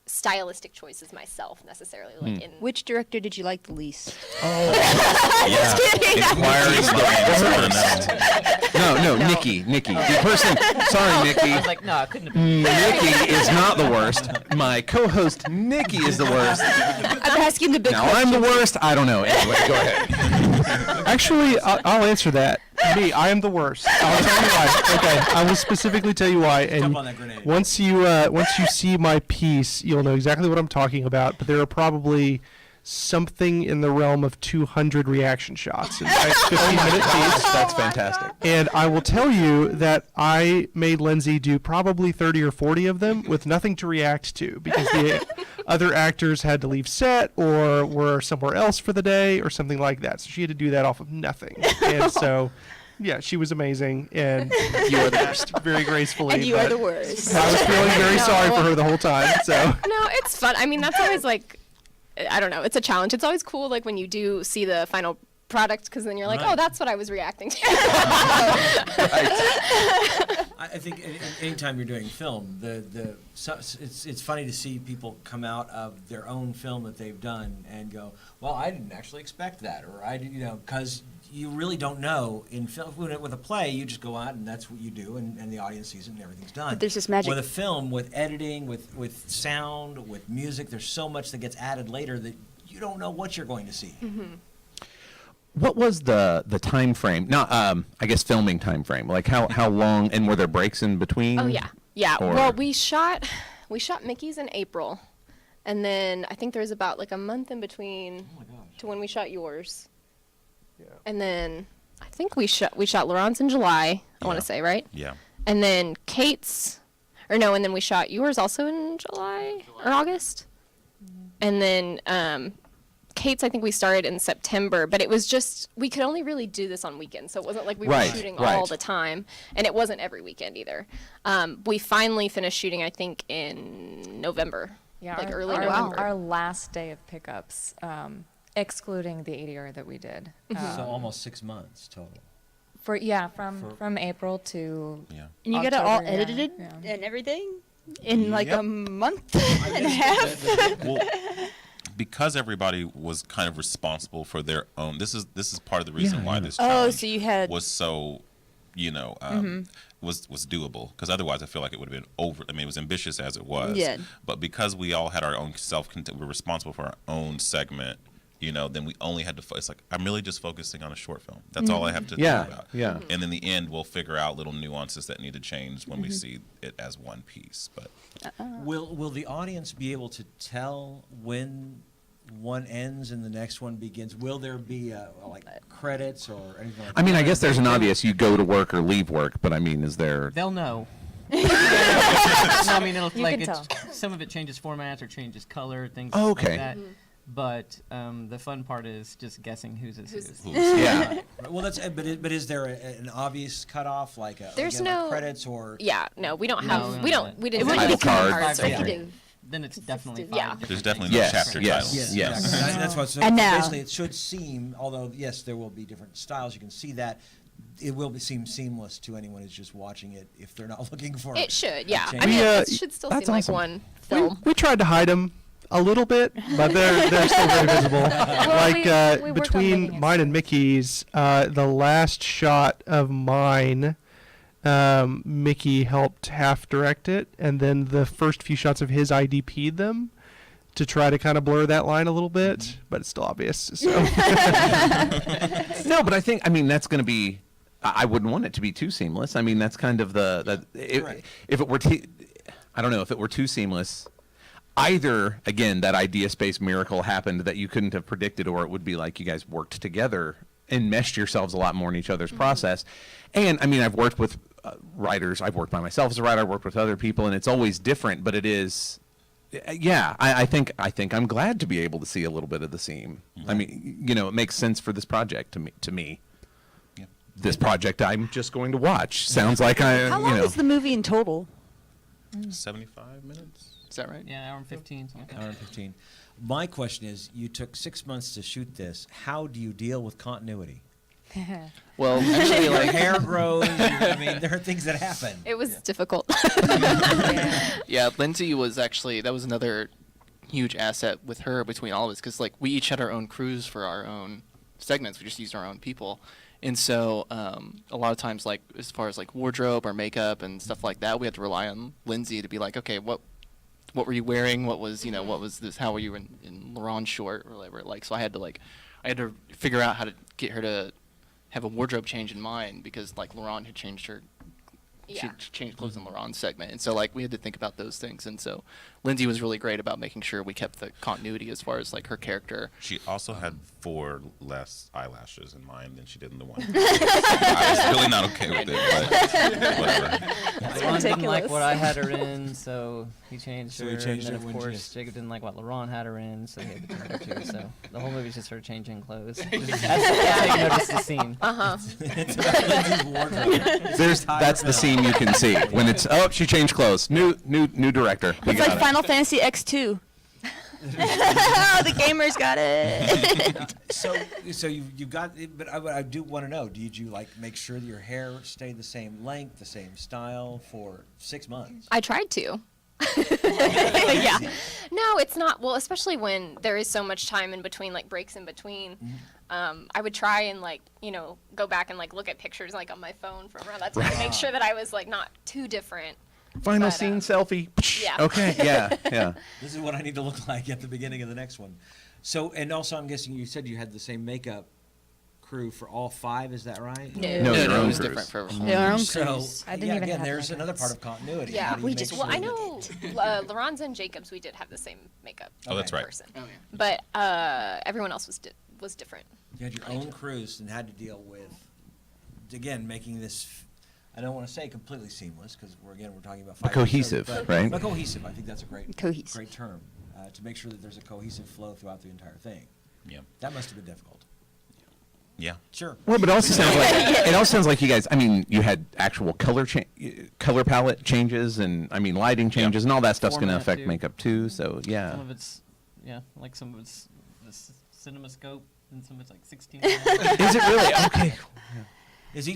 Speaker 10: stylistic choices myself necessarily. Like in
Speaker 4: Which director did you like the least?
Speaker 9: Inquiring minds.
Speaker 3: No, Nikki. The person. Sorry, Nikki.
Speaker 6: I was like, no, it couldn't have been.
Speaker 3: Nikki is not the worst. My co-host Nikki is the worst.
Speaker 4: I'm asking the big
Speaker 3: Now
Speaker 4: question.
Speaker 3: I'm the worst. I don't know. Anyway, go ahead.
Speaker 8: Actually, I'll answer that. Me, I am the worst. I'll tell you why. Okay, I will specifically tell you why. And
Speaker 2: Jump on that grenade.
Speaker 8: once you see my piece, you'll know exactly what I'm talking about. But there are probably something in the realm of 200 reaction shots. 15-minute piece.
Speaker 3: That's fantastic.
Speaker 8: And I will tell you that I made Lindsay do probably 30 or 40 of them with nothing to react to, because the other actors had to leave set or were somewhere else for the day or something like that. So she had to do that off of nothing. And so, yeah, she was amazing. And you are the worst. Very gracefully.
Speaker 4: And you are the worst.
Speaker 8: I was feeling very sorry for her the whole time. So
Speaker 10: No, it's fun. I mean, that's always like, I don't know, it's a challenge. It's always cool, like when you do see the final product, because then you're like,
Speaker 2: Right.
Speaker 10: oh, that's what I was reacting to.
Speaker 2: I think anytime you're doing film, it's funny to see people come out of their own film that they've done and go, well, I didn't actually expect that, or because you really don't know in film. With a play, you just go out and that's what you do, and the audience sees it and everything's done.
Speaker 4: But there's this magic.
Speaker 2: With a film, with editing, with sound, with music, there's so much that gets added later that you don't know what you're going to see.
Speaker 10: Mm-hmm.
Speaker 3: What was the time frame? Not I guess filming time frame. Like how long, and were there breaks in between?
Speaker 10: Oh yeah.
Speaker 3: Or-
Speaker 10: Well, we shot Mickey's in April, and then I think there was about like a month in between to when we shot yours.
Speaker 8: Yeah.
Speaker 10: And then I think we shot Laron's in July. I want
Speaker 9: Yeah.
Speaker 10: to say, right?
Speaker 9: Yeah.
Speaker 10: And then and then we shot yours also in July or August. And then Cait's, I think we started in September, but it was just, we could only really do this on weekends, so it wasn't like we were
Speaker 3: Right,
Speaker 10: shooting
Speaker 3: right.
Speaker 10: all the time, and it wasn't every weekend either. We finally finished shooting, I think, in November, like early November.
Speaker 7: Our last day of pickups, excluding the ADR that we did.
Speaker 2: So almost 6 months total.
Speaker 7: From April to
Speaker 9: Yeah.
Speaker 4: And you got it all
Speaker 7: October, yeah,
Speaker 4: edited
Speaker 7: yeah.
Speaker 4: and everything in like
Speaker 9: Yep.
Speaker 4: a month and a half.
Speaker 9: Well, because everybody was kind of responsible for their own. This is part of the reason why this
Speaker 4: Oh,
Speaker 9: challenge
Speaker 4: so you had
Speaker 9: was so, was doable. Because otherwise, I feel like it would have been over. I mean, it was ambitious as it was.
Speaker 4: Yeah.
Speaker 9: But because we all had our own we're responsible for our own segment. Then we only had to. It's like I'm really just focusing on a short film. That's all I have to
Speaker 3: Yeah,
Speaker 9: think about.
Speaker 3: yeah.
Speaker 9: And in the end, we'll figure out little nuances that need to change when we see it as one piece. But
Speaker 2: Will the audience be able to tell when one ends and the next one begins? Will there be like credits or anything like that?
Speaker 3: I mean, I guess there's an obvious you go to work or leave work, but I mean, is there?
Speaker 6: They'll know. No, I mean, it'll
Speaker 7: You
Speaker 6: like
Speaker 7: can
Speaker 6: it's, some of it changes formats or changes color, things
Speaker 3: Oh,
Speaker 6: like
Speaker 3: okay.
Speaker 6: that. But the fun part is just guessing whose is whose.
Speaker 3: Yeah.
Speaker 2: Right, well, that's but is there an obvious cutoff like
Speaker 10: There's
Speaker 2: again, like
Speaker 10: no-
Speaker 2: credits or
Speaker 10: Yeah, no, we don't
Speaker 6: No,
Speaker 10: have.
Speaker 6: we don't.
Speaker 10: We didn't.
Speaker 3: Title
Speaker 10: have any
Speaker 3: cards.
Speaker 10: cards or
Speaker 2: Yeah.
Speaker 10: anything.
Speaker 6: Then it's definitely
Speaker 10: Consistent, yeah.
Speaker 6: five
Speaker 9: There's
Speaker 6: different
Speaker 9: definitely no
Speaker 3: Yes,
Speaker 9: chapter
Speaker 3: yes.
Speaker 9: titles.
Speaker 3: Yes.
Speaker 2: exactly. That's what. So
Speaker 4: And now-
Speaker 2: basically, it should seem, although yes, there will be different styles. You can see that. It will seem seamless to anyone who's just watching it if they're not looking for
Speaker 10: It should, yeah.
Speaker 2: change.
Speaker 10: I mean,
Speaker 8: We,
Speaker 10: it should still seem
Speaker 3: that's
Speaker 10: like
Speaker 3: awesome.
Speaker 10: one film.
Speaker 8: We tried to hide them a little bit, but they're still very visible. Like
Speaker 7: we worked on
Speaker 8: between
Speaker 7: making it
Speaker 8: mine and Mickey's, the last shot of mine, Mickey helped half direct it, and then the first few shots of his IDP'd them to try to kind of blur that line a little bit, but it's still obvious. So.
Speaker 3: No, but I mean, that's going to be. I wouldn't want it to be too seamless. I mean, that's kind of
Speaker 2: Right.
Speaker 3: if it were. I don't know if it were too seamless. Either again, that idea space miracle happened that you couldn't have predicted, or it would be like you guys worked together and meshed yourselves a lot more in each other's process. And I mean, I've worked with writers. I've worked by myself as a writer. I've worked with other people, and it's always different. But it is. Yeah, I think I'm glad to be able to see a little bit of the seam. I mean, it makes sense for this project to me.
Speaker 9: Yeah.
Speaker 3: This project I'm just going to watch sounds like
Speaker 4: How long is the movie in total?
Speaker 9: 75 minutes.
Speaker 5: Is that right?
Speaker 6: Yeah, hour and 15. Something like that.
Speaker 2: Hour and 15. My question is, you took 6 months to shoot this. How do you deal with continuity?
Speaker 5: Well, actually,
Speaker 2: Your
Speaker 5: like
Speaker 2: hair grows. I mean, there are things that happen.
Speaker 10: It was difficult.
Speaker 5: yeah, Lindsay was actually that was another huge asset with her between all of us because like we each had our own crews for our own segments. We just used our own people, and so a lot of times like as far as like wardrobe or makeup and stuff like that, we had to rely on Lindsay to be like, okay, what were you wearing? What was what was this? How were you in Laron's short or whatever? Like so I had to figure out how to get her to have a wardrobe change in mind because like Laron had changed her.
Speaker 10: Yeah.
Speaker 5: She changed clothes in Laron's segment, and so like we had to think about those things, and so Lindsay was really great about making sure we kept the continuity as far as like her character.
Speaker 9: She also had 4 less eyelashes in mind than she did in the one. I was really not okay with it, but whatever.
Speaker 6: Laron didn't like what I had her in, so he changed
Speaker 2: So
Speaker 6: her.
Speaker 2: he changed
Speaker 6: and
Speaker 2: it
Speaker 6: then,
Speaker 2: when
Speaker 6: of
Speaker 2: she
Speaker 6: course,
Speaker 2: just-
Speaker 6: Jacob didn't like what Laron had her in, so he had to change her too. So the whole movie's just her changing clothes. That's how you notice the scene.
Speaker 2: It's about Lindsay's wardrobe.
Speaker 3: That's the scene you can see when it's she changed clothes. New director. We
Speaker 4: It's
Speaker 3: got
Speaker 4: like
Speaker 3: it.
Speaker 4: Final Fantasy X2. Oh, the gamers got it.
Speaker 2: So you've got it, but I do want to know, did you like make sure that your hair stayed the same length, the same style for 6 months?
Speaker 10: I tried to. Yeah. No, it's not. Well, especially when there is so much time in between, like breaks in between. I would try and like, go back and like look at pictures like on my phone from around that time to make sure that I was like not too different.
Speaker 3: Final
Speaker 10: but,
Speaker 3: scene selfie.
Speaker 10: yeah.
Speaker 3: Okay. Yeah.
Speaker 2: This is what I need to look like at the beginning of the next one. So, and also I'm guessing you said you had the same makeup crew for all 5, is that right?
Speaker 3: No, your
Speaker 5: it
Speaker 3: own
Speaker 5: was
Speaker 3: crews.
Speaker 5: different for everyone.
Speaker 4: Their own
Speaker 2: So,
Speaker 4: crews.
Speaker 7: I didn't
Speaker 2: yeah,
Speaker 7: even
Speaker 2: again,
Speaker 7: have
Speaker 2: there's
Speaker 7: that
Speaker 2: another part
Speaker 7: difference.
Speaker 2: of continuity. How
Speaker 10: Yeah,
Speaker 2: do you
Speaker 10: we
Speaker 2: make
Speaker 10: just.
Speaker 2: sure
Speaker 10: Well, I
Speaker 2: that-
Speaker 10: know Laron's and Jacob's, we did have the same makeup.
Speaker 9: Oh, that's right.
Speaker 10: Person.
Speaker 5: Oh, yeah.
Speaker 10: But everyone else was different.
Speaker 2: You had your own crews and had to deal with, again, making this, I don't want to say completely seamless, because we're talking about 5
Speaker 3: cohesive,
Speaker 2: episodes,
Speaker 3: right?
Speaker 2: But cohesive, I think that's a great
Speaker 4: Cohesive.
Speaker 2: term, to make sure that there's a cohesive flow throughout the entire thing.
Speaker 9: Yeah.
Speaker 2: That must have been difficult.
Speaker 9: Yeah.
Speaker 2: Sure.
Speaker 3: Well, but it also sounds like you guys. I mean, you had actual color palette changes, and I mean lighting changes, and all that stuff's going to
Speaker 6: Format,
Speaker 3: affect
Speaker 6: too.
Speaker 3: makeup too. So yeah.
Speaker 6: Some of it's, like some of it's the CinemaScope, and some of it's like 16.
Speaker 3: Is it really? Okay.
Speaker 2: Is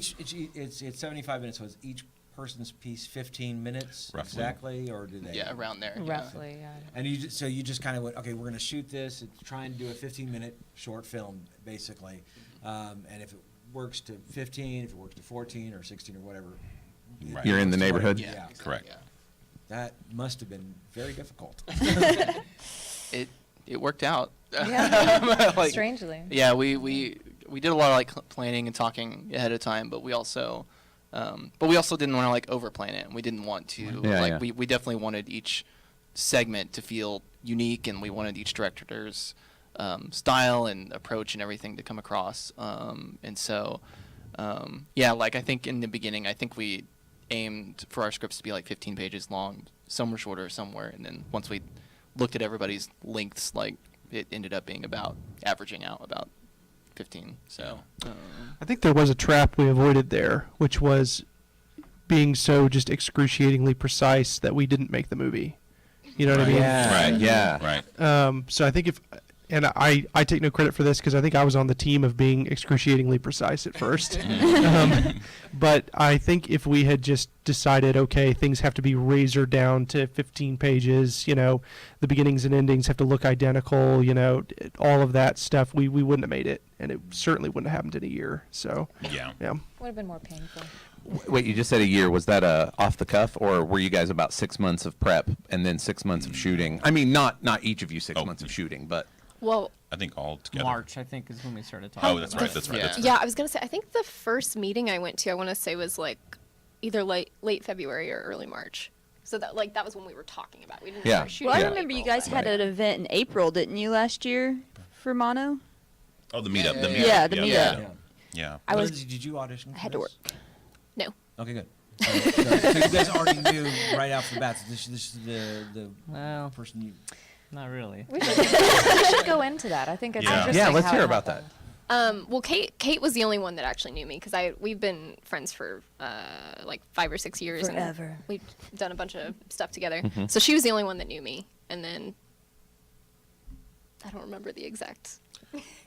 Speaker 2: it's 75 minutes, so is each person's piece 15 minutes
Speaker 9: Roughly.
Speaker 2: exactly, or do they?
Speaker 5: Yeah, around there.
Speaker 7: Roughly, yeah.
Speaker 2: And you just kind of went, okay, we're going to shoot this, try and do a 15-minute short film, basically. And if it works to 15, if it works to 14 or 16 or whatever.
Speaker 9: Right.
Speaker 3: You're in the neighborhood?
Speaker 2: Yeah.
Speaker 9: Correct.
Speaker 5: Yeah.
Speaker 2: That must have been very difficult.
Speaker 5: It worked out.
Speaker 7: Yeah.
Speaker 5: Like,
Speaker 7: Strangely.
Speaker 5: Yeah, we did a lot of like planning and talking ahead of time, but we also didn't want to like overplan it. And we didn't want to
Speaker 3: Yeah.
Speaker 5: we definitely wanted each segment to feel unique, and we wanted each director's style and approach and everything to come across. And so like I think in the beginning, I think we aimed for our scripts to be like 15 pages long. Some were shorter, somewhere, and then once we looked at everybody's lengths, like it ended up being averaging out about 15. So
Speaker 8: I think there was a trap we avoided there, which was being so just excruciatingly precise that we didn't make the movie. You know what I mean?
Speaker 3: Right. Yeah.
Speaker 9: Right.
Speaker 8: So I think and I take no credit for this because I think I was on the team of being excruciatingly precise at first. But I think if we had just decided, okay, things have to be razor down to 15 pages, the beginnings and endings have to look identical, all of that stuff, we wouldn't have made it. And it certainly wouldn't have happened in a year. So,
Speaker 9: Yeah.
Speaker 7: Would have been more painful.
Speaker 3: Wait, you just said a year. Was that off the cuff, or were you guys about 6 months of prep and then 6 months of shooting? I mean, not each of you 6 months of shooting, but
Speaker 10: Well,
Speaker 9: I think all together.
Speaker 6: March, I think, is when we started talking.
Speaker 9: Oh, that's right. That's right.
Speaker 5: Yeah.
Speaker 9: That's right.
Speaker 10: yeah, I was gonna say. I think the first meeting I went to, I want to say, was like either late February or early March. So that was when we were talking about. We didn't
Speaker 3: Yeah.
Speaker 10: start shooting.
Speaker 4: Well, I
Speaker 3: Yeah.
Speaker 4: remember you guys had an event in April, didn't you, last year for Mono?
Speaker 9: Oh, the meetup. The
Speaker 5: Yeah.
Speaker 9: meetup.
Speaker 4: Yeah, the
Speaker 9: yeah,
Speaker 4: meetup.
Speaker 9: Yeah. Yeah.
Speaker 4: I was
Speaker 2: Lindsay, did you audition?
Speaker 4: I
Speaker 2: for
Speaker 4: had to
Speaker 2: this?
Speaker 4: work.
Speaker 10: No.
Speaker 2: Okay, good. So you guys already knew right off the bat. So this is the
Speaker 6: Well,
Speaker 2: person you.
Speaker 6: not really.
Speaker 7: We should go into that. I think it's
Speaker 9: Yeah.
Speaker 7: interesting.
Speaker 3: yeah, let's
Speaker 7: how
Speaker 3: hear
Speaker 7: it
Speaker 3: about
Speaker 7: happened.
Speaker 3: that.
Speaker 10: Well, Cait was the only one that actually knew me because we've been friends for like 5 or 6 years.
Speaker 7: Forever.
Speaker 10: And we've done a bunch of stuff together.
Speaker 3: Mm-hmm.
Speaker 10: So she was the only one that knew me. And then I don't remember the exact.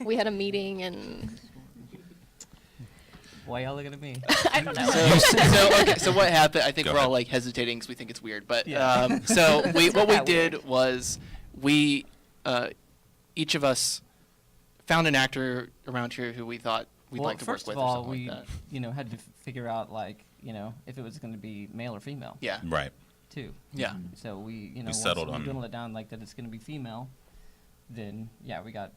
Speaker 10: We had a meeting and
Speaker 6: Why y'all looking at me?
Speaker 10: I don't know.
Speaker 5: So what happened? I think
Speaker 9: Go
Speaker 5: we're all
Speaker 9: ahead.
Speaker 5: like hesitating because we think it's weird. But
Speaker 6: Yeah.
Speaker 5: so what we
Speaker 6: that
Speaker 5: did was we each of us found an actor around here who we thought we'd
Speaker 6: Well,
Speaker 5: like to work
Speaker 6: first
Speaker 5: with
Speaker 6: of
Speaker 5: or
Speaker 6: all,
Speaker 5: something
Speaker 6: we
Speaker 5: like that.
Speaker 6: had to figure out if it was going to be male or female
Speaker 5: Yeah.
Speaker 9: Right.
Speaker 6: too.
Speaker 5: Yeah.
Speaker 6: So we once
Speaker 9: settled
Speaker 6: we
Speaker 9: on-
Speaker 6: dwindled it down like that it's going to be female, then yeah, we got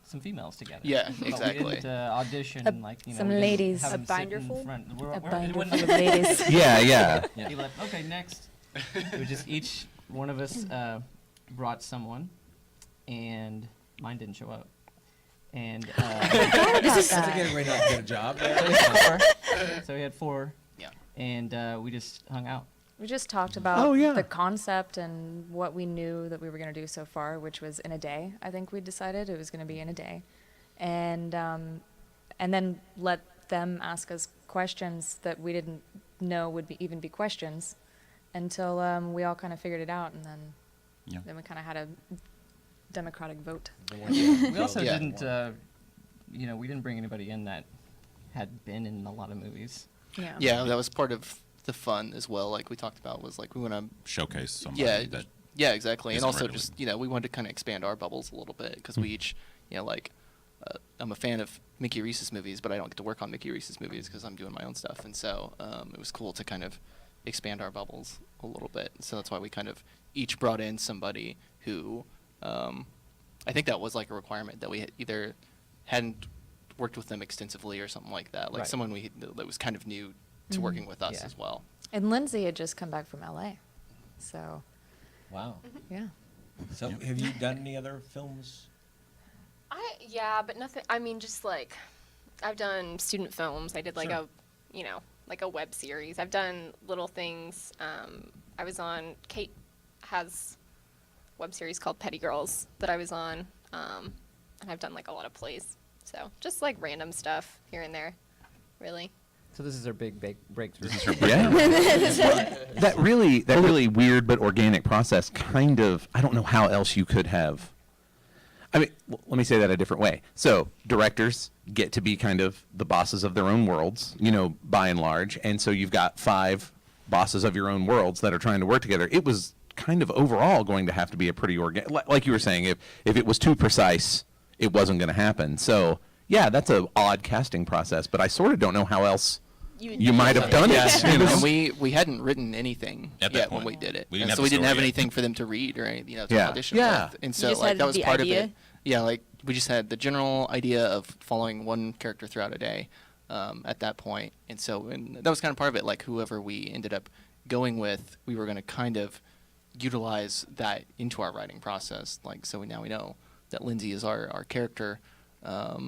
Speaker 6: some females together.
Speaker 5: Yeah,
Speaker 6: But
Speaker 5: exactly.
Speaker 6: We didn't audition
Speaker 7: some
Speaker 6: we didn't
Speaker 7: ladies.
Speaker 6: have
Speaker 7: A
Speaker 6: them sit
Speaker 4: binder
Speaker 6: in
Speaker 4: full?
Speaker 6: front.
Speaker 7: A
Speaker 6: It
Speaker 7: binder
Speaker 6: wouldn't-
Speaker 7: full of ladies.
Speaker 3: Yeah.
Speaker 6: Be like, okay, next. It was just each one of us brought someone, and mine didn't show up. And
Speaker 2: That's a good way not to get a job.
Speaker 6: so we had 4.
Speaker 5: Yeah.
Speaker 6: And we just hung out.
Speaker 7: We just talked about
Speaker 3: yeah.
Speaker 7: the concept and what we knew that we were going to do so far, which was in a day. I think we decided it was going to be in a day, and then let them ask us questions that we didn't know would even be questions, until we all kind of figured it out, and
Speaker 9: Yeah.
Speaker 7: then we kind of had a democratic vote.
Speaker 6: We also
Speaker 5: Yeah.
Speaker 6: didn't, we didn't bring anybody in that had been in a lot of movies.
Speaker 7: Yeah.
Speaker 5: Yeah, that was part of the fun as well. Like we talked about was like we want to
Speaker 9: Showcase somebody.
Speaker 5: yeah
Speaker 9: That,
Speaker 5: yeah exactly, and
Speaker 9: isn't
Speaker 5: also
Speaker 9: readily-
Speaker 5: just we wanted to kind of expand our bubbles a little bit because we each I'm a fan of Mickey Reece's movies, but I don't get to work on Mickey Reece's movies because I'm doing my own stuff, and so it was cool to kind of expand our bubbles a little bit. So that's why we kind of each brought in somebody who I think that was like a requirement that we had either hadn't worked with them extensively or something like that, like
Speaker 6: Right.
Speaker 5: someone that was kind of new to working with us
Speaker 6: Yeah.
Speaker 5: as well.
Speaker 7: And Lindsay had just come back from LA, so
Speaker 2: Wow.
Speaker 7: yeah.
Speaker 2: So have you done any other films?
Speaker 10: Yeah, but nothing. I mean, just like I've done student films. I did like
Speaker 2: Sure.
Speaker 10: like a web series. I've done little things. I was on. Cait has a web series called Petty Girls that I was on, and I've done like a lot of plays. So just like random stuff here and there, really.
Speaker 6: So this is our big breakthrough.
Speaker 9: This is her
Speaker 3: Yeah. that really weird but organic process kind of, I don't know how else you could have. I mean, let me say that a different way. So directors get to be kind of the bosses of their own worlds, by and large. And so you've got 5 bosses of your own worlds that are trying to work together. It was kind of overall going to have to be a pretty organic, like you were saying, if it was too precise, it wasn't going to happen. So yeah, that's an odd casting process, but I sort of don't know how else you might have done it.
Speaker 5: Yeah,
Speaker 3: you know?
Speaker 5: and we hadn't written anything
Speaker 9: At that
Speaker 5: yet when
Speaker 9: point.
Speaker 5: we did it,
Speaker 9: We didn't
Speaker 5: and
Speaker 9: have
Speaker 5: so
Speaker 9: the
Speaker 5: we didn't
Speaker 9: story
Speaker 5: have
Speaker 9: yet.
Speaker 5: anything for them to read or to
Speaker 3: Yeah.
Speaker 5: audition
Speaker 3: Yeah.
Speaker 5: with, and
Speaker 4: You
Speaker 5: so
Speaker 4: just
Speaker 5: like
Speaker 4: had
Speaker 5: that was
Speaker 4: the
Speaker 5: part
Speaker 4: idea?
Speaker 5: of it. Yeah, like we just had the general idea of following one character throughout a day at that point, and that was kind of part of it. Like whoever we ended up going with, we were going to kind of utilize that into our writing process. Like so, now we know that Lindsay is our character. That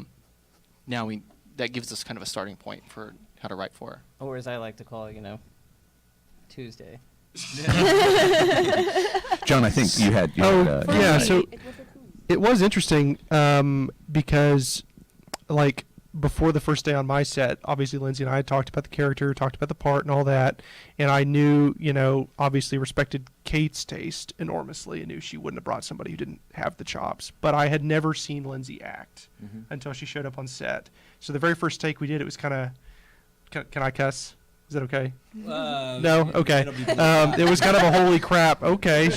Speaker 5: gives us kind of a starting point for how to write for her.
Speaker 6: Or as I like to call it, Tuesday.
Speaker 3: John, I think you had.
Speaker 8: Yeah. So it was interesting because, like, before the first day on my set, obviously Lindsay and I had talked about the character, talked about the part and all that, and I knew, obviously respected Cait's taste enormously and knew she wouldn't have brought somebody who didn't have the chops. But I had never seen Lindsay act until she showed up on set. So the very first take we did, it was kind of, can I cuss? Is that okay? No? Okay. It was kind of a holy crap. Okay.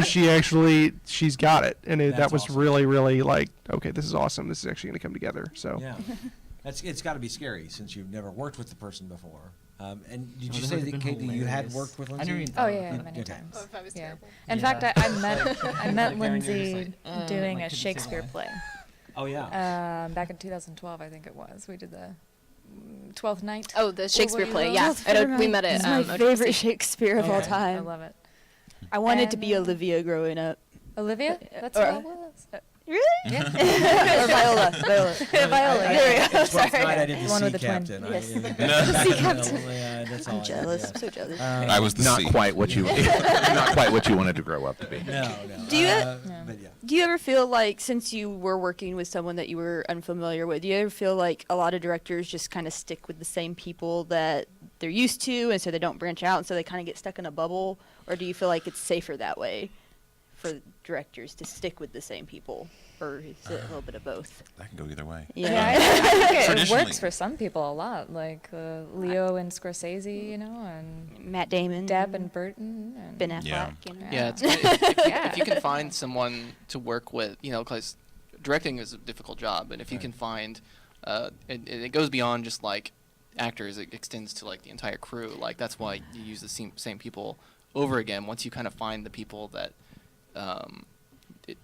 Speaker 8: She's got it. And that was
Speaker 2: awesome.
Speaker 8: really, really like, okay, this is awesome. This is actually going to come together. So.
Speaker 2: Yeah. It's got to be scary since you've never worked with the person before. And did you say that, Cait, that you had worked with Lindsay?
Speaker 7: Oh yeah, many times.
Speaker 10: Oh, if I was
Speaker 7: Yeah.
Speaker 10: terrible.
Speaker 7: In fact, I met Lindsay doing a Shakespeare play.
Speaker 2: Oh yeah.
Speaker 7: Back in 2012, I think it was. We did the 12th Night.
Speaker 10: Oh, the Shakespeare
Speaker 7: What
Speaker 10: play.
Speaker 7: were
Speaker 10: Yeah,
Speaker 7: you-
Speaker 10: we met
Speaker 4: It's
Speaker 10: at
Speaker 4: my favorite Shakespeare of all
Speaker 7: I
Speaker 4: time.
Speaker 7: love it.
Speaker 4: I wanted to be
Speaker 7: And,
Speaker 4: Olivia growing up.
Speaker 7: Olivia? That's
Speaker 4: or-
Speaker 7: who I was.
Speaker 4: Really?
Speaker 7: Yeah.
Speaker 4: Or Viola.
Speaker 7: Viola.
Speaker 4: There we go.
Speaker 2: It's Twelfth
Speaker 4: Sorry.
Speaker 2: Night I did the
Speaker 7: The one
Speaker 2: sea
Speaker 7: with the twin.
Speaker 2: captain.
Speaker 4: Yes.
Speaker 2: Sea
Speaker 4: captain.
Speaker 2: That's all
Speaker 4: I'm
Speaker 2: I did,
Speaker 4: jealous.
Speaker 2: yeah.
Speaker 4: I'm so jealous.
Speaker 9: I was the
Speaker 3: not
Speaker 9: C.
Speaker 3: quite what you not quite what you wanted to grow up to be.
Speaker 2: No.
Speaker 4: Do you-
Speaker 2: But yeah.
Speaker 4: Do you ever feel like, since you were working with someone that you were unfamiliar with, do you ever feel like a lot of directors just kind of stick with the same people that they're used to, and so they don't branch out, and so they kind of get stuck in a bubble? Or do you feel like it's safer that way for directors to stick with the same people? Or is it a little bit of both?
Speaker 9: That can go either way.
Speaker 7: Yeah, I think it
Speaker 9: Traditionally-
Speaker 7: works for some people a lot, like Leo and Scorsese, and
Speaker 4: Matt Damon.
Speaker 7: Depp and Burton. And
Speaker 4: Ben Affleck.
Speaker 9: Yeah.
Speaker 5: Yeah, it's good. If you
Speaker 7: Yeah.
Speaker 5: can find someone to work with, because directing is a difficult job, and if you can find, it goes beyond just like actors; it extends to like the entire crew. Like that's why you use the same people over again. Once you kind of find the people that,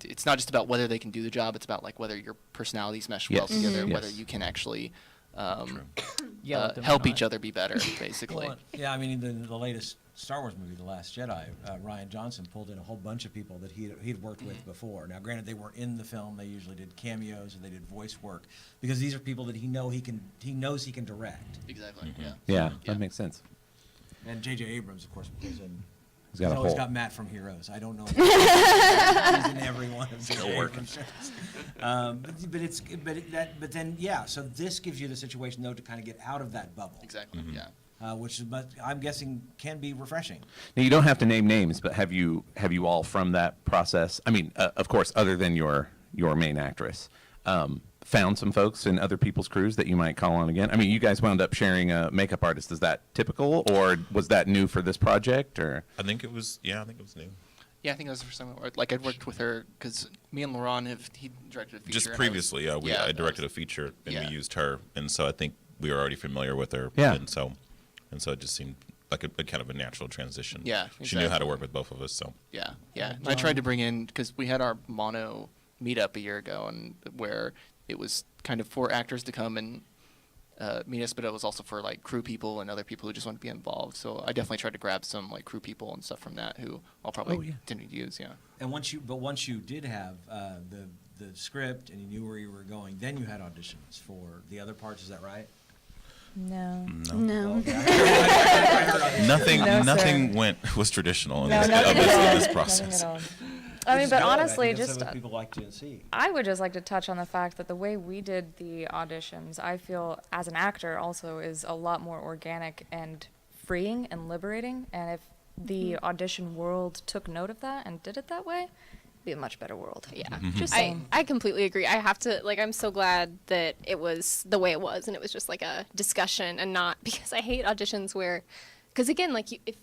Speaker 5: it's not just about whether they can do the job; it's about like whether your personalities mesh well
Speaker 3: Yes.
Speaker 5: together,
Speaker 3: Mhm.
Speaker 5: whether
Speaker 3: Yes.
Speaker 5: you can actually
Speaker 6: Yell at them
Speaker 5: help
Speaker 6: or
Speaker 5: each
Speaker 6: not.
Speaker 5: other be better, basically.
Speaker 2: Well, yeah, I mean, the latest Star Wars movie, The Last Jedi, Rian Johnson pulled in a whole bunch of people that he'd worked with before. Now, granted, they weren't in the film; they usually did cameos or they did voice work, because these are people that he knows he can direct.
Speaker 5: Exactly. Yeah.
Speaker 3: Yeah, that makes sense.
Speaker 2: And J.J. Abrams, of course, was in.
Speaker 3: He's got a
Speaker 2: always
Speaker 3: whole.
Speaker 2: got Matt from Heroes. I don't know. If he's in every one of the Abrams shows. But then so this gives you the situation though to kind of get out of that bubble.
Speaker 5: Exactly. Yeah.
Speaker 2: But I'm guessing can be refreshing.
Speaker 3: Now you don't have to name names, but have you all from that process? I mean, of course, other than your main actress, found some folks in other people's crews that you might call on again. I mean, you guys wound up sharing a makeup artist. Is that typical, or was that new for this project? Or
Speaker 9: I think it was new.
Speaker 5: Yeah, I think that was the first time. Like I'd worked with her because me and Laron he directed a feature.
Speaker 9: Just
Speaker 5: and
Speaker 9: previously,
Speaker 5: I
Speaker 9: I directed a feature and
Speaker 5: Yeah.
Speaker 9: we used her, and so I think we were already familiar with her.
Speaker 3: Yeah.
Speaker 9: And so it just seemed like a kind of a natural transition.
Speaker 5: Yeah,
Speaker 9: She knew how to
Speaker 5: exactly.
Speaker 9: work with both of us. So
Speaker 5: Yeah. And I tried to bring in because we had our mono meetup a year ago, and where it was kind of for actors to come and meet us, but it was also for like crew people and other people who just want to be involved. So I definitely tried to grab some like crew people and stuff from that who I'll probably continue to use. Yeah.
Speaker 2: And once you did have the script and you knew where you were going, then you had auditions for the other parts. Is that right?
Speaker 7: No.
Speaker 4: No.
Speaker 9: nothing
Speaker 7: No,
Speaker 9: nothing
Speaker 7: sir.
Speaker 9: was traditional in
Speaker 7: No,
Speaker 9: this,
Speaker 7: nothing
Speaker 9: of
Speaker 7: at all.
Speaker 9: this
Speaker 7: Nothing
Speaker 9: process.
Speaker 7: at all. I mean, but honestly, just
Speaker 2: what people like to see.
Speaker 7: I would just like to touch on the fact that the way we did the auditions, I feel as an actor also is a lot more organic and freeing and liberating. And if the audition world took note of that and did it that way, it'd be a much better world.
Speaker 10: Yeah.
Speaker 7: Just
Speaker 10: I,
Speaker 7: saying.
Speaker 10: I completely agree. I have to, I'm so glad that it was the way it was and it was just like a discussion and not, because I hate auditions where, because again, if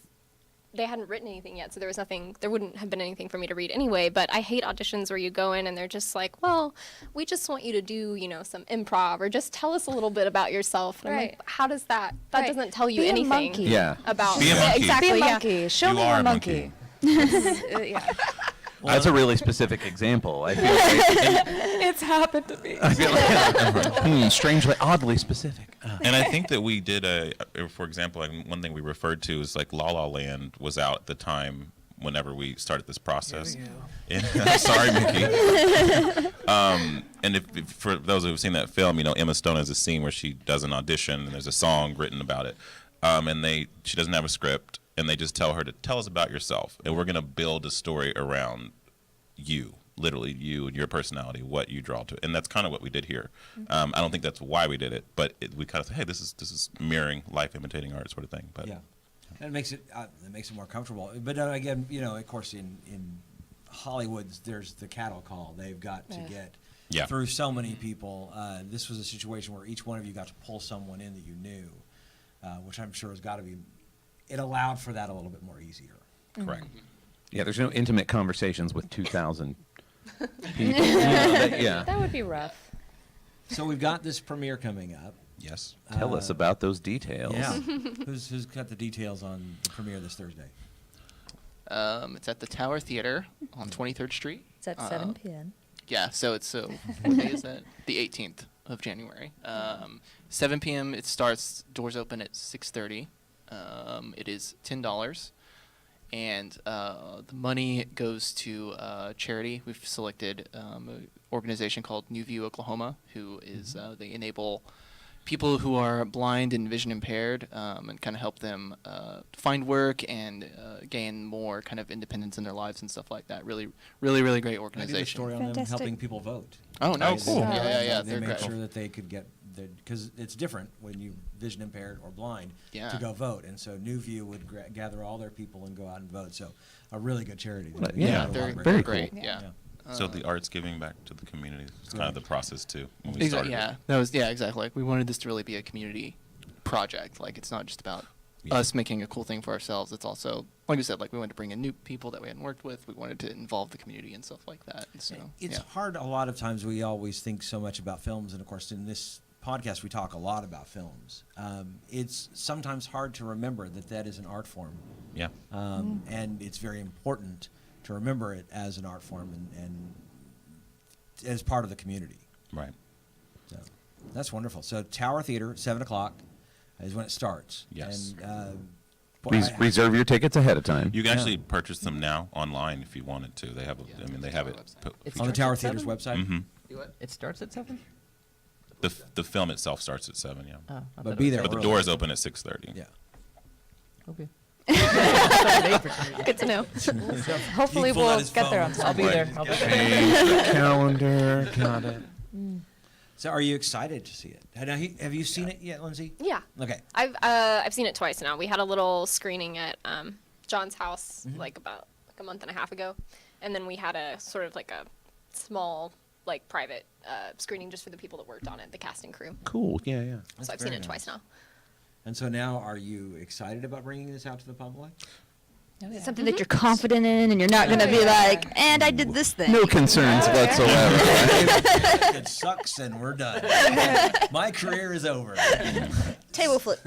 Speaker 10: they hadn't written anything yet, so there wouldn't have been anything for me to read anyway, but I hate auditions where you go in and they're just like, well, we just want you to do, some improv or just tell us a little bit about yourself. And I'm like, how does that
Speaker 7: Right.
Speaker 10: doesn't tell you
Speaker 7: Be a
Speaker 10: anything
Speaker 7: monkey.
Speaker 3: Yeah.
Speaker 10: about
Speaker 9: Be a monkey.
Speaker 10: exactly,
Speaker 7: Be a
Speaker 10: yeah.
Speaker 7: monkey. Show
Speaker 9: You
Speaker 7: me
Speaker 9: are
Speaker 7: your
Speaker 9: a
Speaker 7: monkey.
Speaker 9: monkey.
Speaker 7: Yeah.
Speaker 3: That's a really specific example. I feel like,
Speaker 7: It's happened to me.
Speaker 3: I feel like strangely, oddly specific.
Speaker 9: And I think that we did for example, one thing we referred to is like La La Land was out at the time whenever we started this process. And, sorry, Mickey. And if for those who've seen that film, Emma Stone has a scene where she does an audition and there's a song written about it. And she doesn't have a script, and they just tell her to tell us about yourself, and we're going to build a story around you, literally you and your personality, what you draw to, and that's kind of what we did here. I don't think that's why we did it, but we kind of said, hey, this is mirroring life, imitating art, sort of thing. But
Speaker 2: Yeah, and it makes it more comfortable. But again, of course, in Hollywood, there's the cattle call. They've got to get through so many people. This was a situation where each one of you got to pull someone in that you knew, which I'm sure has got to be. It allowed for that a little bit more easier.
Speaker 9: correct.
Speaker 3: Yeah, there's no intimate conversations with 2,000 people. Yeah.
Speaker 7: That would be rough.
Speaker 2: So we've got this premiere coming up.
Speaker 9: Yes.
Speaker 3: Tell us about those details.
Speaker 2: Yeah, who's got the details on the premiere this Thursday?
Speaker 5: It's at the Tower Theater on 23rd Street.
Speaker 7: It's at 7 p.m.
Speaker 5: Yeah, so what day is that? The 18th of January. 7 p.m. it starts. Doors open at 6:30. It is $10, and the money goes to charity. We've selected an organization called New View Oklahoma, who is they enable people who are blind and vision impaired, and kind of help them find work and gain more kind of independence in their lives and stuff like that. Really, really, really great
Speaker 2: I did a
Speaker 5: organization.
Speaker 2: story on them
Speaker 7: Fantastic.
Speaker 2: helping people vote.
Speaker 5: Oh, nice.
Speaker 3: cool.
Speaker 5: Yeah.
Speaker 2: They
Speaker 5: They're
Speaker 2: made
Speaker 5: great.
Speaker 2: sure that they could get because it's different when you vision impaired or blind
Speaker 5: Yeah.
Speaker 2: to go vote, and so New View would gather all their people and go out and vote. So a really good charity.
Speaker 3: Well,
Speaker 2: They
Speaker 3: yeah,
Speaker 2: got a lot
Speaker 5: They're
Speaker 2: of great
Speaker 3: very
Speaker 2: people.
Speaker 5: great.
Speaker 3: cool.
Speaker 5: Yeah.
Speaker 9: So the art's giving back to the community. It's kind of the process too. When we
Speaker 5: Exactly.
Speaker 9: started.
Speaker 5: Yeah, exactly. Like we wanted this to really be a community project. Like it's not just about
Speaker 9: Yeah.
Speaker 5: us making a cool thing for ourselves. It's also, like we said, like we wanted to bring in new people that we hadn't worked with. We wanted to involve the community and stuff like that. And so
Speaker 2: It's
Speaker 5: yeah.
Speaker 2: hard a lot of times. We always think so much about films, and of course, in this podcast, we talk a lot about films. It's sometimes hard to remember that is an art form,
Speaker 9: Yeah.
Speaker 2: and it's very important to remember it as an art form and as part of the community.
Speaker 9: Right.
Speaker 2: So that's wonderful. So Tower Theater, 7:00 is when it starts.
Speaker 9: Yes.
Speaker 2: And, boy, I-
Speaker 3: Reserve your tickets ahead of time.
Speaker 9: You can actually purchase them now online if you wanted to. They have,
Speaker 5: Yeah,
Speaker 9: I mean, they
Speaker 5: it's
Speaker 9: have
Speaker 5: on
Speaker 9: it.
Speaker 5: our website.
Speaker 9: put-
Speaker 6: It's
Speaker 2: on the
Speaker 6: starts
Speaker 2: Tower
Speaker 6: at
Speaker 2: Theater's
Speaker 6: 7?
Speaker 2: website.
Speaker 9: Mhm.
Speaker 6: It starts at 7?
Speaker 9: The film itself starts at 7. Yeah.
Speaker 6: Oh, I
Speaker 2: But
Speaker 6: thought
Speaker 2: be
Speaker 6: it was
Speaker 2: there
Speaker 9: But the
Speaker 2: early.
Speaker 9: doors open at 6:30.
Speaker 2: Yeah.
Speaker 6: Okay.
Speaker 10: Good to know.
Speaker 7: Hopefully
Speaker 2: He pulled out
Speaker 7: we'll
Speaker 2: his
Speaker 7: get there on
Speaker 2: phone.
Speaker 6: I'll be
Speaker 9: Right.
Speaker 6: there. I'll be there.
Speaker 3: Change the calendar. Got it.
Speaker 2: So are you excited to see it? Have you seen it yet, Lindsay?
Speaker 10: Yeah.
Speaker 2: Okay.
Speaker 10: I've seen it twice now. We had a little screening at John's house like about a month and a half ago, and then we had a sort of like a small like private screening just for the people that worked on it, the cast and crew.
Speaker 3: Cool. Yeah, yeah.
Speaker 2: That's
Speaker 10: So I've seen
Speaker 2: very
Speaker 10: it twice
Speaker 2: nice.
Speaker 10: now.
Speaker 2: And so now, are you excited about bringing this out to the public?
Speaker 4: Something that you're confident in, and you're not going to be like, and I did this thing.
Speaker 3: No concerns whatsoever. Right?
Speaker 2: It sucks, and we're done. My career is over.
Speaker 4: Table flip.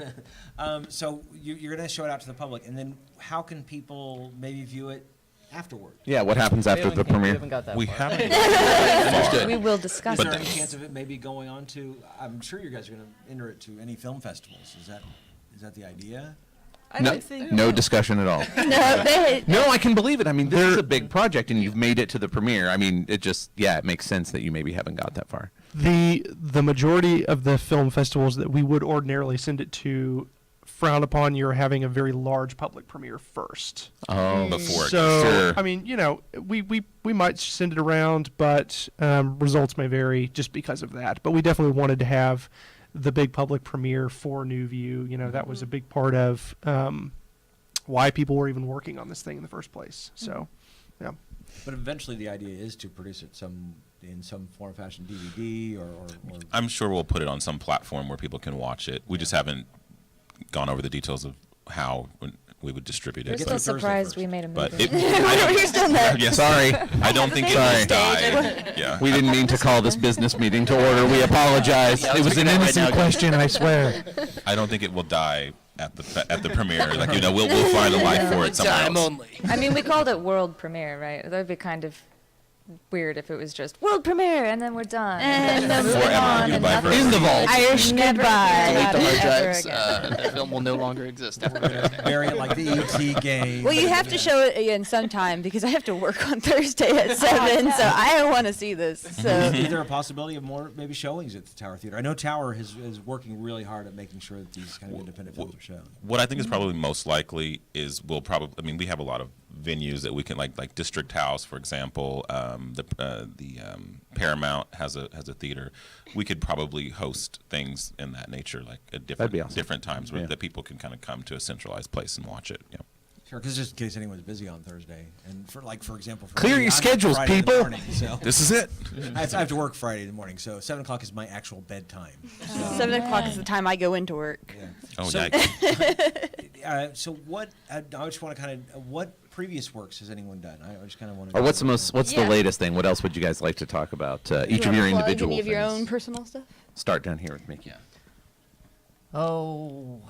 Speaker 2: So you're going to show it out to the public, and then how can people maybe view it afterward?
Speaker 3: Yeah, what happens after the
Speaker 6: We
Speaker 3: premiere?
Speaker 6: haven't got that
Speaker 9: We
Speaker 6: far.
Speaker 9: haven't.
Speaker 3: Understood.
Speaker 7: We will discuss
Speaker 2: Is
Speaker 9: But
Speaker 2: there
Speaker 7: it.
Speaker 2: any chance of it maybe going on to? I'm sure you guys are going to enter it to any film festivals. Is that the idea?
Speaker 3: No discussion at all. No, I can believe it. I mean, this is a big project, and you've made it to the premiere. I mean, it makes sense that you maybe haven't got that far.
Speaker 8: The majority of the film festivals that we would ordinarily send it to frown upon your having a very large public premiere first.
Speaker 3: Oh,
Speaker 9: Before it
Speaker 8: So
Speaker 3: Sure.
Speaker 8: I mean, we might send it around, but results may vary just because of that. But we definitely wanted to have the big public premiere for New View. That was a big part of why people were even working on this thing in the first place. So, yeah.
Speaker 2: But eventually, the idea is to produce it in some form, fashion, DVD or
Speaker 9: I'm sure we'll put it on some platform where people can watch it. We just haven't gone over the details of how we would distribute
Speaker 7: We're
Speaker 9: it.
Speaker 7: still
Speaker 2: Thursday
Speaker 7: surprised
Speaker 2: first.
Speaker 7: we made a
Speaker 9: But
Speaker 7: movie.
Speaker 4: You're still there.
Speaker 9: Yes.
Speaker 3: Sorry.
Speaker 9: I don't think it
Speaker 3: Sorry.
Speaker 9: will die. Yeah.
Speaker 3: We didn't mean to call this business meeting to order. We apologize.
Speaker 5: Yeah, I
Speaker 3: It
Speaker 5: was
Speaker 3: was an
Speaker 5: thinking that right
Speaker 3: innocent
Speaker 5: now.
Speaker 3: question, I swear.
Speaker 9: I don't think it will die at the premiere. Like we'll find a life for it somewhere
Speaker 5: Time
Speaker 9: else.
Speaker 5: only.
Speaker 7: I mean, we called it world premiere, right? That would be kind of weird if it was just world premiere and then we're done.
Speaker 4: And
Speaker 7: then moving
Speaker 9: Forever.
Speaker 7: on and
Speaker 9: Goodbye
Speaker 7: nothing.
Speaker 9: forever.
Speaker 3: In the vault.
Speaker 4: Irish
Speaker 7: Never
Speaker 4: goodbye.
Speaker 5: Delete the hard
Speaker 7: Ever
Speaker 5: drives.
Speaker 7: again.
Speaker 5: The film will no longer exist after Thursday.
Speaker 2: Bury it like the E.T. game.
Speaker 4: Well, you have to show it again sometime because I have to work on Thursday at 7, so I want to see this. So
Speaker 2: Is there a possibility of more maybe showings at the Tower Theater? I know Tower is working really hard at making sure that these kind of independent films are shown.
Speaker 9: What I think is probably most likely is we'll probably. I mean, we have a lot of venues that we can like District House, for example. The Paramount has a theater. We could probably host things in that nature, like at
Speaker 3: That'd be awesome.
Speaker 9: different times where
Speaker 3: Yeah.
Speaker 9: that people can kind of come to a centralized place and watch it. Yeah.
Speaker 2: Sure, because just in case anyone's busy on Thursday, and for example, for
Speaker 3: Clear
Speaker 2: me,
Speaker 3: your
Speaker 2: I'm up
Speaker 3: schedules,
Speaker 2: Friday in the
Speaker 3: people.
Speaker 2: morning, so
Speaker 3: This is it.
Speaker 2: I have to work Friday in the morning, so 7 o'clock is my actual bedtime. So,
Speaker 4: 7 o'clock is the time I go into work.
Speaker 2: yeah.
Speaker 9: Oh,
Speaker 2: So-
Speaker 9: yikes.
Speaker 2: So what? I just want to kind of what previous works has anyone done? I just kind of want to.
Speaker 3: Or what's the
Speaker 4: Yeah.
Speaker 3: latest thing? What else would you guys like to talk about? Each of your individual
Speaker 4: Any of your
Speaker 3: things.
Speaker 4: own personal stuff?
Speaker 3: Start down here with Mickey.
Speaker 5: Yeah.
Speaker 6: Oh.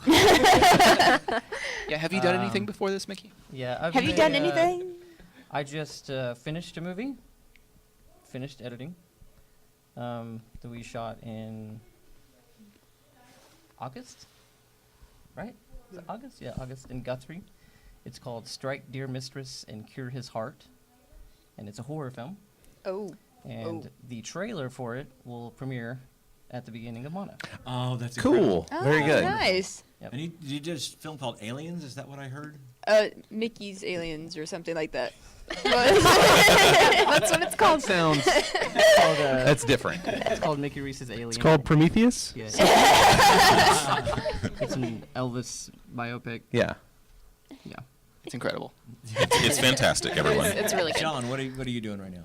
Speaker 5: Yeah, have you done anything before this, Mickey?
Speaker 6: Yeah. I've
Speaker 4: Have you
Speaker 6: made,
Speaker 4: done anything?
Speaker 6: I just finished a movie. Finished editing. That we shot in August. Right? Is it August? Yeah, August in Guthrie. It's called Strike Dear Mistress and Cure His Heart. And it's a horror film.
Speaker 4: Oh.
Speaker 6: And the trailer for it will premiere at the beginning of Mono.
Speaker 2: Oh, that's
Speaker 3: Cool.
Speaker 4: Oh,
Speaker 3: Very good.
Speaker 4: Nice.
Speaker 2: And you did a film called Aliens. Is that what I heard?
Speaker 4: Mickey's Aliens or something like that.
Speaker 7: That's what it's called.
Speaker 3: Sounds.
Speaker 6: It's called,
Speaker 3: That's different.
Speaker 6: it's called Mickey Reece's Alien.
Speaker 8: It's called Prometheus.
Speaker 6: Yeah. It's an Elvis biopic.
Speaker 3: Yeah.
Speaker 5: Yeah. It's incredible.
Speaker 9: It's fantastic, everyone.
Speaker 10: It's really good.
Speaker 2: John, what are you doing right now?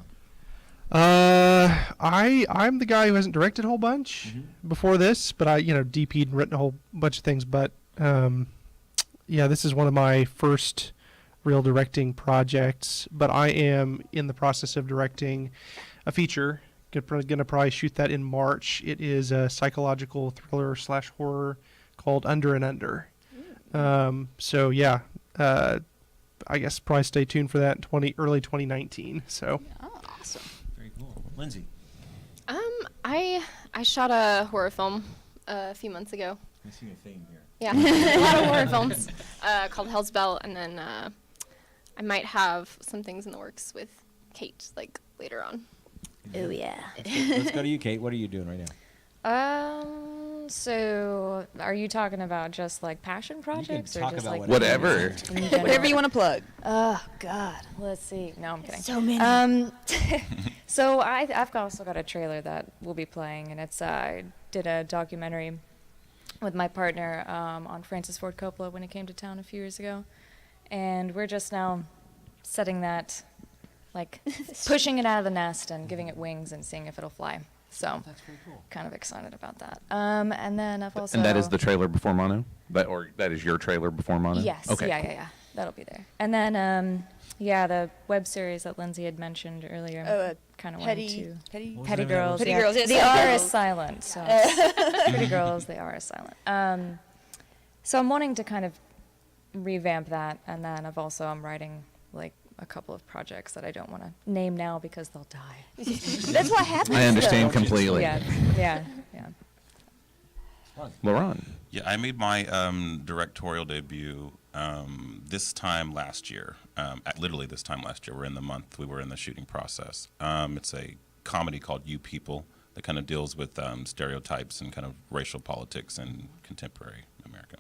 Speaker 8: I'm the guy who hasn't directed a whole bunch before this, but I DP'd and written a whole bunch of things. But yeah, this is one of my first real directing projects. But I am in the process of directing a feature. Gonna probably shoot that in March. It is a psychological thriller / horror called Under and Under. So yeah, I guess probably stay tuned for that in early 2019. So.
Speaker 4: Oh, awesome.
Speaker 2: Very cool, Lindsay.
Speaker 10: I shot a horror film a few months ago.
Speaker 2: I see a theme here.
Speaker 10: Yeah, a lot of horror films called Hell's Bell, and then I might have some things in the works with Cait later on.
Speaker 4: Oh, yeah.
Speaker 2: Let's go to you, Cait. What are you doing right now?
Speaker 7: So are you talking about just like passion projects or
Speaker 2: talk
Speaker 7: just
Speaker 2: about
Speaker 7: like
Speaker 3: Whatever.
Speaker 7: in general?
Speaker 4: Whatever you want to plug.
Speaker 7: Oh God, let's see. No, I'm kidding.
Speaker 4: So many.
Speaker 7: So I've also got a trailer that we'll be playing, and it's I did a documentary with my partner on Francis Ford Coppola when he came to town a few years ago, and we're just now setting that, like pushing it out of the nest and giving it wings and seeing if it'll fly. So
Speaker 2: That's very cool.
Speaker 7: kind of excited about that. And then I've also
Speaker 3: And that is the trailer before Mono? Or that is your trailer before Mono?
Speaker 7: Yes.
Speaker 3: Okay.
Speaker 7: Yeah. That'll be there. And then the web series that Lindsay had mentioned earlier. Kind of wanted to.
Speaker 4: Petty.
Speaker 2: What was
Speaker 7: Petty
Speaker 2: the name of
Speaker 7: Girls.
Speaker 2: that?
Speaker 4: Petty
Speaker 7: yeah.
Speaker 4: Girls, yes,
Speaker 7: The
Speaker 4: Petty
Speaker 7: R
Speaker 4: Girls.
Speaker 7: is silent. So Pretty Girls, the R is silent. So I'm wanting to kind of revamp that, and then I'm writing like a couple of projects that I don't want to name now because they'll die.
Speaker 4: That's what happens.
Speaker 3: I understand
Speaker 4: though.
Speaker 3: completely.
Speaker 7: Yeah.
Speaker 3: Laron.
Speaker 9: Yeah, I made my directorial debut this time last year. Literally this time last year. We're in the month. We were in the shooting process. It's a comedy called You People that kind of deals with stereotypes and kind of racial politics in contemporary America.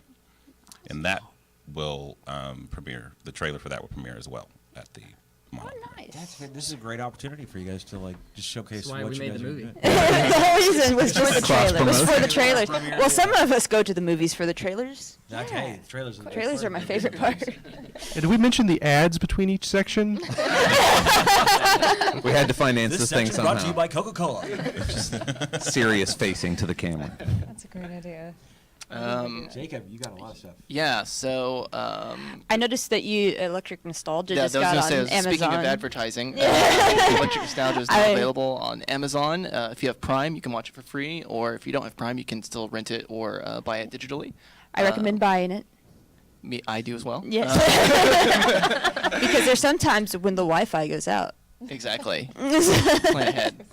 Speaker 9: And that will premiere. The trailer for that will premiere as well at the Mono.
Speaker 2: That's good. This is a great opportunity for you guys to just showcase
Speaker 6: That's why
Speaker 2: what
Speaker 6: we
Speaker 2: you
Speaker 6: made
Speaker 2: guys
Speaker 6: the
Speaker 2: are
Speaker 6: movie.
Speaker 2: doing.
Speaker 4: The whole reason was just the
Speaker 3: Cross
Speaker 4: trailer. Was for the
Speaker 3: promotion.
Speaker 4: trailers. Well, some of us go to the movies for the trailers.
Speaker 2: Okay, the trailers.
Speaker 4: Trailers are my favorite part.
Speaker 8: And did we mention the ads between each section?
Speaker 3: We had to finance
Speaker 2: This
Speaker 3: this thing
Speaker 2: section brought to you
Speaker 3: somehow.
Speaker 2: by Coca-Cola.
Speaker 3: Serious facing to the camera.
Speaker 7: That's a great idea.
Speaker 2: Jacob, you got a lot of stuff.
Speaker 5: Yeah, so
Speaker 4: I noticed that you Electric Nostalgia
Speaker 5: yeah,
Speaker 4: just
Speaker 5: I was
Speaker 4: got
Speaker 5: gonna
Speaker 4: on
Speaker 5: say,
Speaker 4: Amazon.
Speaker 5: speaking of advertising, Electric Nostalgia is now
Speaker 4: I-
Speaker 5: available on Amazon. If you have Prime, you can watch it for free, or if you don't have Prime, you can still rent it or buy it digitally.
Speaker 4: I recommend buying it.
Speaker 5: I do as well.
Speaker 4: Yes. Because there's sometimes when the Wi-Fi goes out.
Speaker 5: Exactly. Plan ahead.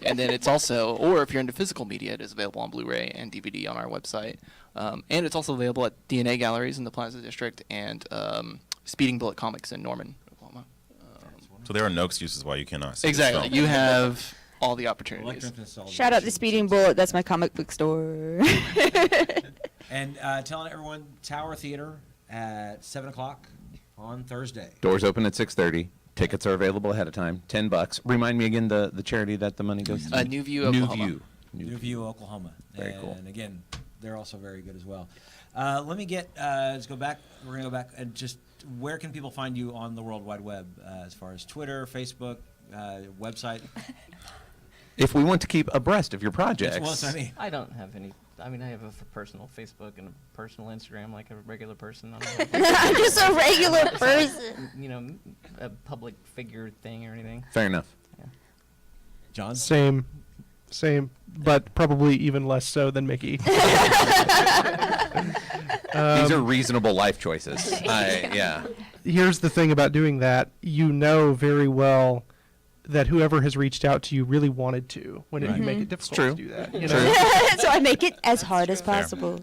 Speaker 5: And then it's also, or if you're into physical media, it is available on Blu-ray and DVD on our website. And it's also available at DNA Galleries in the Plaza District and Speeding Bullet Comics in Norman, Oklahoma.
Speaker 9: So there are no excuses why you cannot see this
Speaker 5: Exactly.
Speaker 9: film.
Speaker 5: You have all the opportunities.
Speaker 4: Shout out to Speeding Bullet. That's my comic book store.
Speaker 2: And telling everyone, Tower Theater at 7 o'clock on Thursday.
Speaker 3: Doors open at 6:30. Tickets are available ahead of time. $10. Remind me again the charity that the money goes to.
Speaker 5: New View, Oklahoma.
Speaker 2: New View, Oklahoma.
Speaker 3: Very cool.
Speaker 2: And again, they're also very good as well. Let me get, let's go back. We're going to go back and just, where can people find you on the World Wide Web as far as Twitter, Facebook, website?
Speaker 3: If we want to keep abreast of your projects.
Speaker 2: Well, that's what I mean.
Speaker 6: I don't have any. I mean, I have a personal Facebook and a personal Instagram like a regular person.
Speaker 4: I'm just a regular person.
Speaker 6: You know, a public figure thing or anything.
Speaker 3: Fair enough.
Speaker 2: John?
Speaker 8: Same, but probably even less so than Mickey.
Speaker 3: These are reasonable life choices. Yeah.
Speaker 8: Here's the thing about doing that. You know very well that whoever has reached out to you really wanted to when you make it difficult
Speaker 3: true.
Speaker 8: to do that. You know?
Speaker 4: So I make it as hard as possible.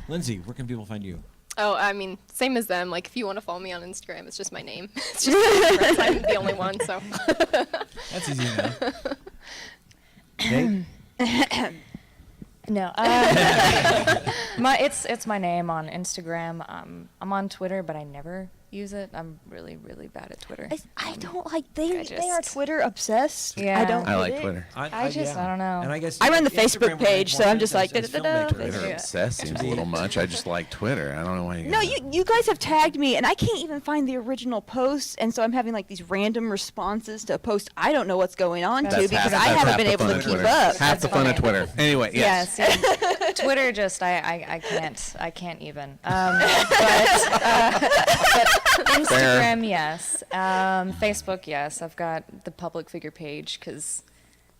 Speaker 2: Lindsay, where can people find you?
Speaker 10: Oh, I mean, same as them. Like, if you want to follow me on Instagram, it's just my name. It's just I'm the only one, so.
Speaker 2: That's easy enough.
Speaker 7: No. It's my name on Instagram. I'm on Twitter, but I never use it. I'm really, really bad at Twitter.
Speaker 4: I don't like, they are
Speaker 7: just-
Speaker 4: Twitter obsessed.
Speaker 7: Yeah.
Speaker 4: I don't
Speaker 3: I
Speaker 4: get
Speaker 3: like
Speaker 4: it.
Speaker 3: Twitter.
Speaker 7: I don't know.
Speaker 2: And I guess
Speaker 4: I run the
Speaker 2: Instagram
Speaker 4: Facebook
Speaker 2: would make
Speaker 4: page,
Speaker 2: more
Speaker 4: so I'm
Speaker 2: sense
Speaker 4: just like,
Speaker 2: as
Speaker 4: da-da-da-da.
Speaker 2: filmmakers.
Speaker 3: Twitter obsessed seems a little much. I just like Twitter. I don't know why you
Speaker 4: No,
Speaker 3: gotta-
Speaker 4: you guys have tagged me, and I can't even find the original posts, and so I'm having like these random responses to a post I don't know what's going on to
Speaker 7: That's
Speaker 4: because
Speaker 7: half-
Speaker 4: I
Speaker 3: that's
Speaker 4: haven't
Speaker 3: half
Speaker 4: been
Speaker 3: the
Speaker 4: able
Speaker 3: fun
Speaker 4: to
Speaker 3: of
Speaker 4: keep
Speaker 3: Twitter.
Speaker 4: up.
Speaker 3: Half the fun of Twitter. Anyway, yes.
Speaker 7: Yeah, see, Twitter just I can't even. But Instagram, yes. Facebook, yes. I've got the public figure page because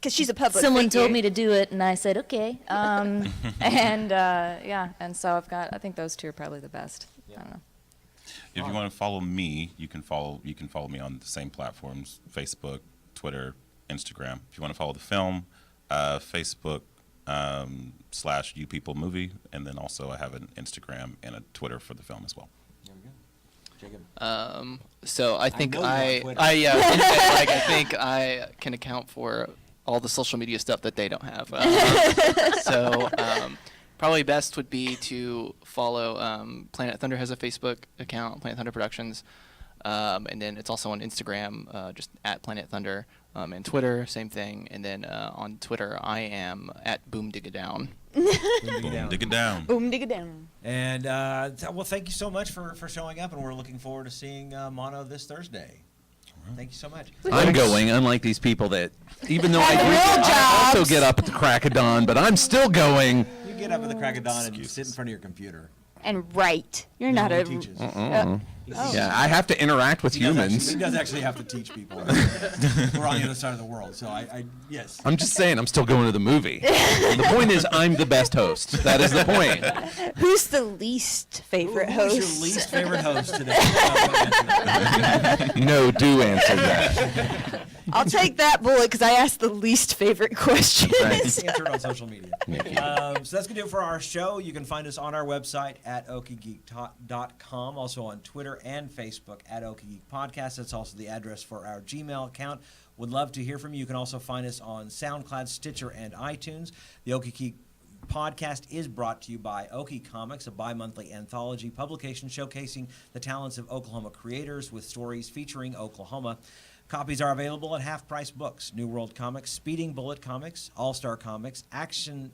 Speaker 4: Because she's a public
Speaker 7: someone
Speaker 4: figure.
Speaker 7: told me to do it, and I said okay. And so I think those two are probably the best. I don't know.
Speaker 9: If you want to follow me, you can follow me on the same platforms: Facebook, Twitter, Instagram. If you want to follow the film, Facebook / You People Movie, and then also I have an Instagram and a Twitter for the film as well.
Speaker 2: There we go. Jacob.
Speaker 5: So I think
Speaker 2: know you're on
Speaker 5: I
Speaker 2: Twitter.
Speaker 5: I think I can account for all the social media stuff that they don't have. Probably best would be to follow Planet Thunder has a Facebook account, Planet Thunder Productions, and then it's also on Instagram, just at Planet Thunder, and Twitter, same thing. And then on Twitter, I am at Boom Digga Down.
Speaker 9: Boom, dig it down.
Speaker 4: Boom, dig it down.
Speaker 2: And well, thank you so much for showing up, and we're looking forward to seeing Mono this Thursday. Thank you so much.
Speaker 3: I'm going, unlike these people that, even though I
Speaker 4: real
Speaker 3: also
Speaker 4: jobs.
Speaker 3: get up at the crack of dawn, but I'm still going.
Speaker 2: You get up at the crack of dawn and sit in front of your computer.
Speaker 4: And write. You're not
Speaker 2: No,
Speaker 4: a.
Speaker 2: he teaches.
Speaker 3: Yeah, I have to interact with humans.
Speaker 2: He does actually have to teach people. We're on the other side of the world, so yes.
Speaker 3: I'm just saying, I'm still going to the movie. The point is, I'm the best host. That is the point.
Speaker 4: Who's the least favorite
Speaker 2: Who's
Speaker 4: host?
Speaker 2: your least favorite host today?
Speaker 3: No, do answer that.
Speaker 4: I'll take that bullet because I asked the least favorite question.
Speaker 3: Right.
Speaker 2: Answer it on social media.
Speaker 3: Mickey.
Speaker 2: So that's going to do it for our show. You can find us on our website at okiegeek.com, also on Twitter and Facebook at Okie Geek Podcast. That's also the address for our Gmail account. Would love to hear from you. You can also find us on SoundCloud, Stitcher, and iTunes. The Okie Geek Podcast is brought to you by Okie Comics, a bi-monthly anthology publication showcasing the talents of Oklahoma creators with stories featuring Oklahoma. Copies are available at half-price books: New World Comics, Speeding Bullet Comics, All-Star Comics,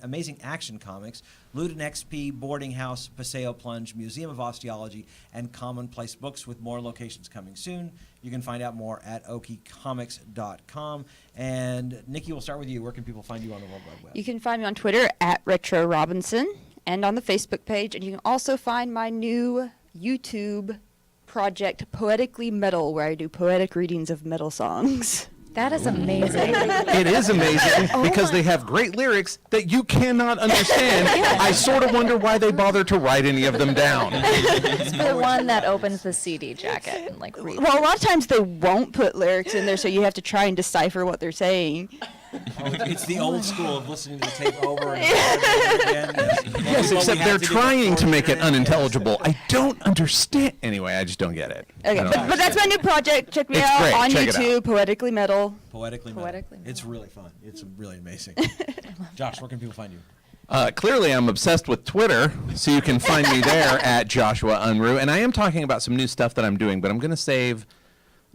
Speaker 2: Amazing Action Comics, Ludin XP, Boarding House, Paseo Plunge, Museum of Osteology, and Commonplace Books, with more locations coming soon. You can find out more at okiecomics.com. And Nikki, we'll start with you. Where can people find you on the World Wide Web?
Speaker 4: You can find me on Twitter at Retro Robinson and on the Facebook page. And you can also find my new YouTube project, Poetically Metal, where I do poetic readings of metal songs.
Speaker 7: That is amazing.
Speaker 3: It is amazing because they have great lyrics that you cannot understand. I sort of wonder why they bother to write any of them down.
Speaker 7: It's the one that opens the CD jacket and like reads.
Speaker 4: Well, a lot of times they won't put lyrics in there, so you have to try and decipher what they're saying.
Speaker 2: It's the old school of listening to the tape over and over again.
Speaker 3: Yes, except they're trying to make it unintelligible. I don't understand. Anyway, I just don't get it.
Speaker 4: Okay, but that's my new project. Check me
Speaker 3: It's
Speaker 4: out
Speaker 3: great.
Speaker 4: on
Speaker 3: Check it out.
Speaker 4: YouTube, Poetically Metal.
Speaker 2: Poetically Metal.
Speaker 7: Poetically Metal.
Speaker 2: It's really fun. It's really amazing. Josh, where can people find you?
Speaker 3: Clearly, I'm obsessed with Twitter, so you can find me there at Joshua Unruh. And I am talking about some new stuff that I'm doing, but I'm going to save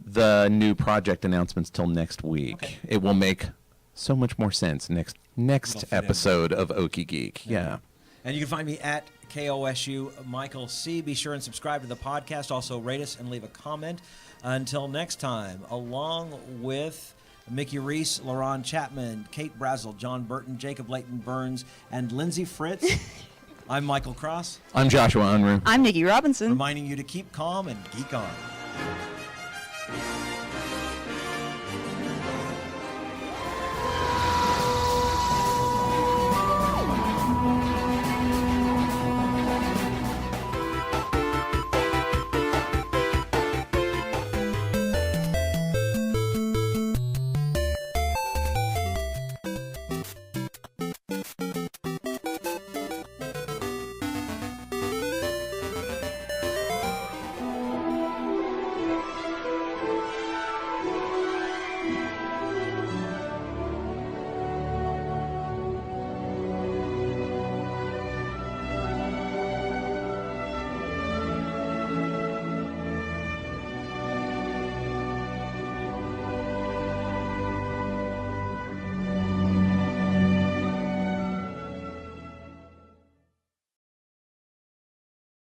Speaker 3: the new project announcements till next week.
Speaker 2: Okay.
Speaker 3: It will make so much more sense next
Speaker 2: It'll fit in.
Speaker 3: episode of Okie Geek. Yeah.
Speaker 2: And you can find me at KOSU Michael C. Be sure and subscribe to the podcast. Also, rate us and leave a comment. Until next time, along with Mickey Reece, Laron Chapman, Cait Brasel, John Burton, Jacob Leighton Burns, and Lindsay Fritts, I'm Michael Cross,
Speaker 3: I'm Joshua Unruh.
Speaker 4: I'm Nikki Robinson.
Speaker 2: reminding you to keep calm and geek on.